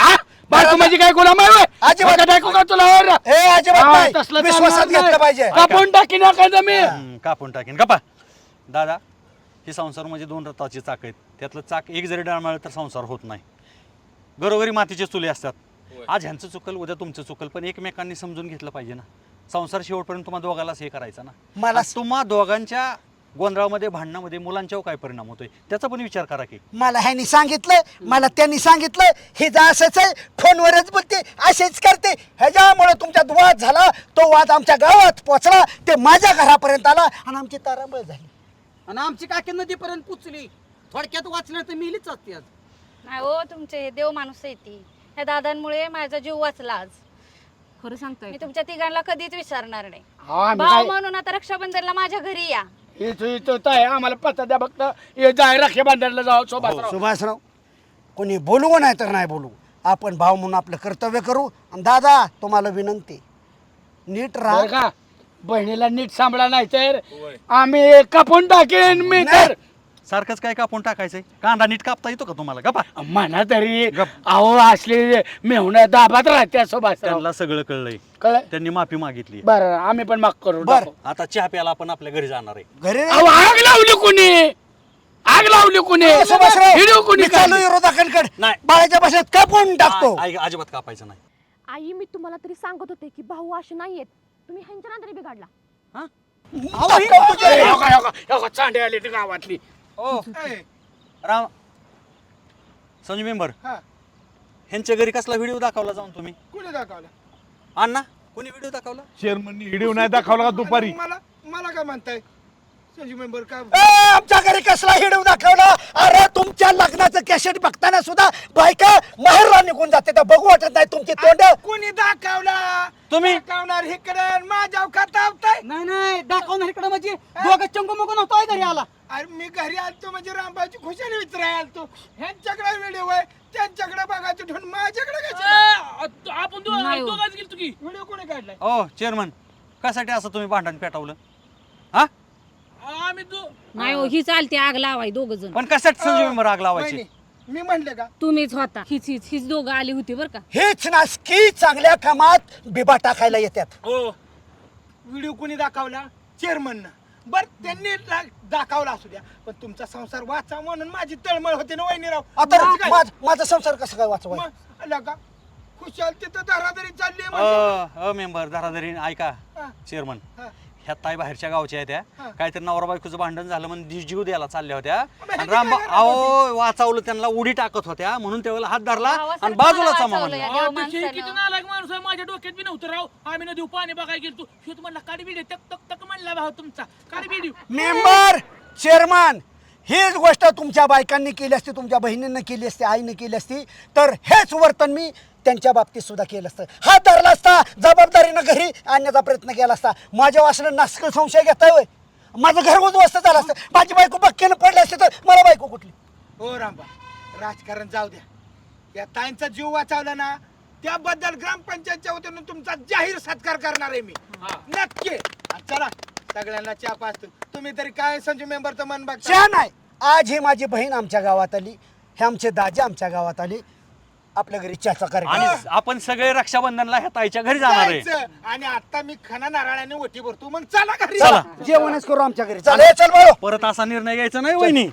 बायको माझी काय गुलाम आहे व्हय? अजिबात बघा बायको का तुला वर? हे अजिबात हा, नाही. तसलं विश्वासात चालणार घेतलं नाही. पाहिजे. कापून टाकीन एखादं मी कापून टाकेन गप्पा दादा हे संसार म्हणजे 2 रथाची चाक आहेत त्यातलं चाक एक जरी डाळमाळलं तर संसार होत नाही घरोघरी मातीचे चुले असतात आज ह्यांचं चुकल उद्या तुमचं चुकल पण एकमेकांनी समजून घेतलं पाहिजे ना संसार शेवटपर्यंत तुम्हा दोघालाच हे करायचं ना मला आणि तुम्हा दोघांच्या गोंधळामध्ये भांडणामध्ये मुलांच्यावर काय परिणाम होतोय त्याचा पण विचार करा की मला ह्यांनी सांगितलं मला त्यांनी सांगितलं हे जा असंच आहे फोनवरच बोलते असेच करते ह्याच्यामुळे तुमच्यात वाद झाला तो वाद आमच्या गावात पोचला ते माझ्या घरापर्यंत आला आणि आमची तारांबळ झाली आणि आमची काकी नदीपर्यंत पुचली थोडक्यात वाचलं तर मिलीच असते आज नाही हो तुमचे हे देव माणूस आहे ती ह्या दादांमुळे माझा जीव वाचला आज खरं सांगतोय मी तुमच्या तिघांना कधीच विचारणार नाही हा, मी भाऊ काय- म्हणून आता रक्षाबंधनला माझ्या घरी या इथं आहे आम्हाला पत्ता द्या फक्त हे जाय राखे बांधायला जाऊ सोबत सुभाषराव कोणी बोलू नाही तर नाही बोलू आपण भाव म्हणून आपलं कर्तव्य करू आणि दादा तुम्हाला विनंती नीट राहा का बहिणीला नीट सांभाळा नाही तर आम्ही कापून टाकेन मी तर सारखंच काय कापून टाकायचंय कांदा नीट कापता येतो का तुम्हाला गप्पा म्हणा तरी अहो असले मेहुण दाबात राहते सोबत त्यांना सगळं कळलंय कळ त्यांनी माफी मागितली बरं आम्ही पण माग करू बर आता चहा प्यायला आपण आपल्या घरी जाणार आहे घरी अहो आग लावली कोणी आग लावली कोणी सुभाषराव व्हिडिओ कोणी मी चालू काढली? विरोधकांकडे नाही. बाळाच्या भाषेत कापून टाकतो अजिबात कापायचं नाही आई मी तुम्हाला तरी सांगत होते की भाऊ असे नाहीयेत तुम्ही ह्यांच्या नांदरी बिघडला चांडे आली ती गावातली ओ राम संजू मेंबर ह्यांच्या घरी कसला व्हिडिओ दाखवला जाऊन तुम्ही कुणी दाखवलं अण्णा कोणी व्हिडिओ दाखवला चेअरमननी व्हिडिओ नाही दाखवला का दुपारी मला काय म्हणताय संजू मेंबर का आमच्या घरी कसला हिडू दाखवला अरे तुमच्या लग्नाचं कॅसेट बघताना सुद्धा बायका माहेरला निघून जाते तर बघू वाटत नाही तुमची तोंड कोणी दाखवला तुम्ही दाखवणार इकडे माझ्या खातावताय नाही नाही दाखवणार इकडे म्हणजे दोघं चंगू मगून होतोय घरी आला अरे मी घरी आलतो म्हणजे रामबाची खुशाली विचारायला आलतो ह्यांच्याकडे व्हिडिओ आहे त्यांच्याकडे बघायचं ठेवून माझ्याकडे व्हिडिओ कोणी काढलाय ओ चेअरमन कशासाठी असं तुम्ही भांडण पेटवलं हा नाही हो ही चालते आग लावाय दोघ जण पण कशासाठी संजू मेंबर आग लावायची मी म्हणले का तुम्हीच होता हीच दोघं आली होती बरं का हेच नासकी चांगल्या कामात बिबा टाकायला येतात हो व्हिडिओ कोणी दाखवला? चेअरमननं. बर त्यांनी दाखवला असू द्या, पण तुमचा संसार वाचा म्हणून माझी तळमळ होते ना वहिनीराव. आता माझा संसार कसं काय वाचवाय? आला का खुशाल तिथं धराधरी चालली म्हणजे. मेंबर धराधरी ऐका हा. चेअरमन, हा. ह्या ताई बाहेरच्या गावच्या आहेत हा. त्या, काहीतरी नवरा बायकोचं भांडण झालं म्हणून जीव द्यायला चालल्या होत्या ह्याची आणि राम काय गरज अहो वाचावलं त्यांना, उडी टाकत होत्या म्हणून त्यावेळेला हात धरला आणि बाजूला चमा म्हणला. किती नालायक माणूस आहे, माझ्या डोक्यात बी नव्हतं राव. आम्ही नदी पाणी बघायला गेलो, शेत म्हणला काढी बिडी टक टक टक म्हणला भाऊ तुमचा, काढी बिडी. मेंबर, चेअरमन, हीच गोष्ट तुमच्या बायकांनी केली असती, तुमच्या बहिणींनी केली असती, आईने केली असती, तर हेच वर्तन मी त्यांच्या बाबतीत सुद्धा केलं असतं. हात धरला असता, जबाबदारीनं घरी आणण्याचा प्रयत्न केला असता. माझ्या वासनं नास्क संशय घेताय होय? माझं घर उद्ध्वस्त झालं असतं, माझी बायको बक्केनं पडली असते तर मला बायको कुठली? हो रामबा, राजकारण जाऊ द्या. या ताईंचा जीव वाचवला ना, त्याबद्दल ग्रामपंचायतच्या वतीनं तुमचा जाहीर सत्कार करणार आहे मी. नक्की. आणि चला सगळ्यांना चहा पाचतो. तुम्ही तरी काय संजू मेंबरचं मन बघता? चहा नाही. आज ही माझी बहीण आमच्या गावात आली, हे आमचे दाजी आमच्या गावात आली, आपल्या घरी चहाचा कार्यक्रम. आणि आपण सगळे रक्षाबंधनला ह्या ताईच्या घरी जाणार आहे. जायचं. आणि आता मी खना नारळाने ओटी भरतो, मग चला घरी. चला. जेवणच करू आमच्या घरी. चल चल बाळो. परत असा निर्णय घ्यायचा नाही वहिनी.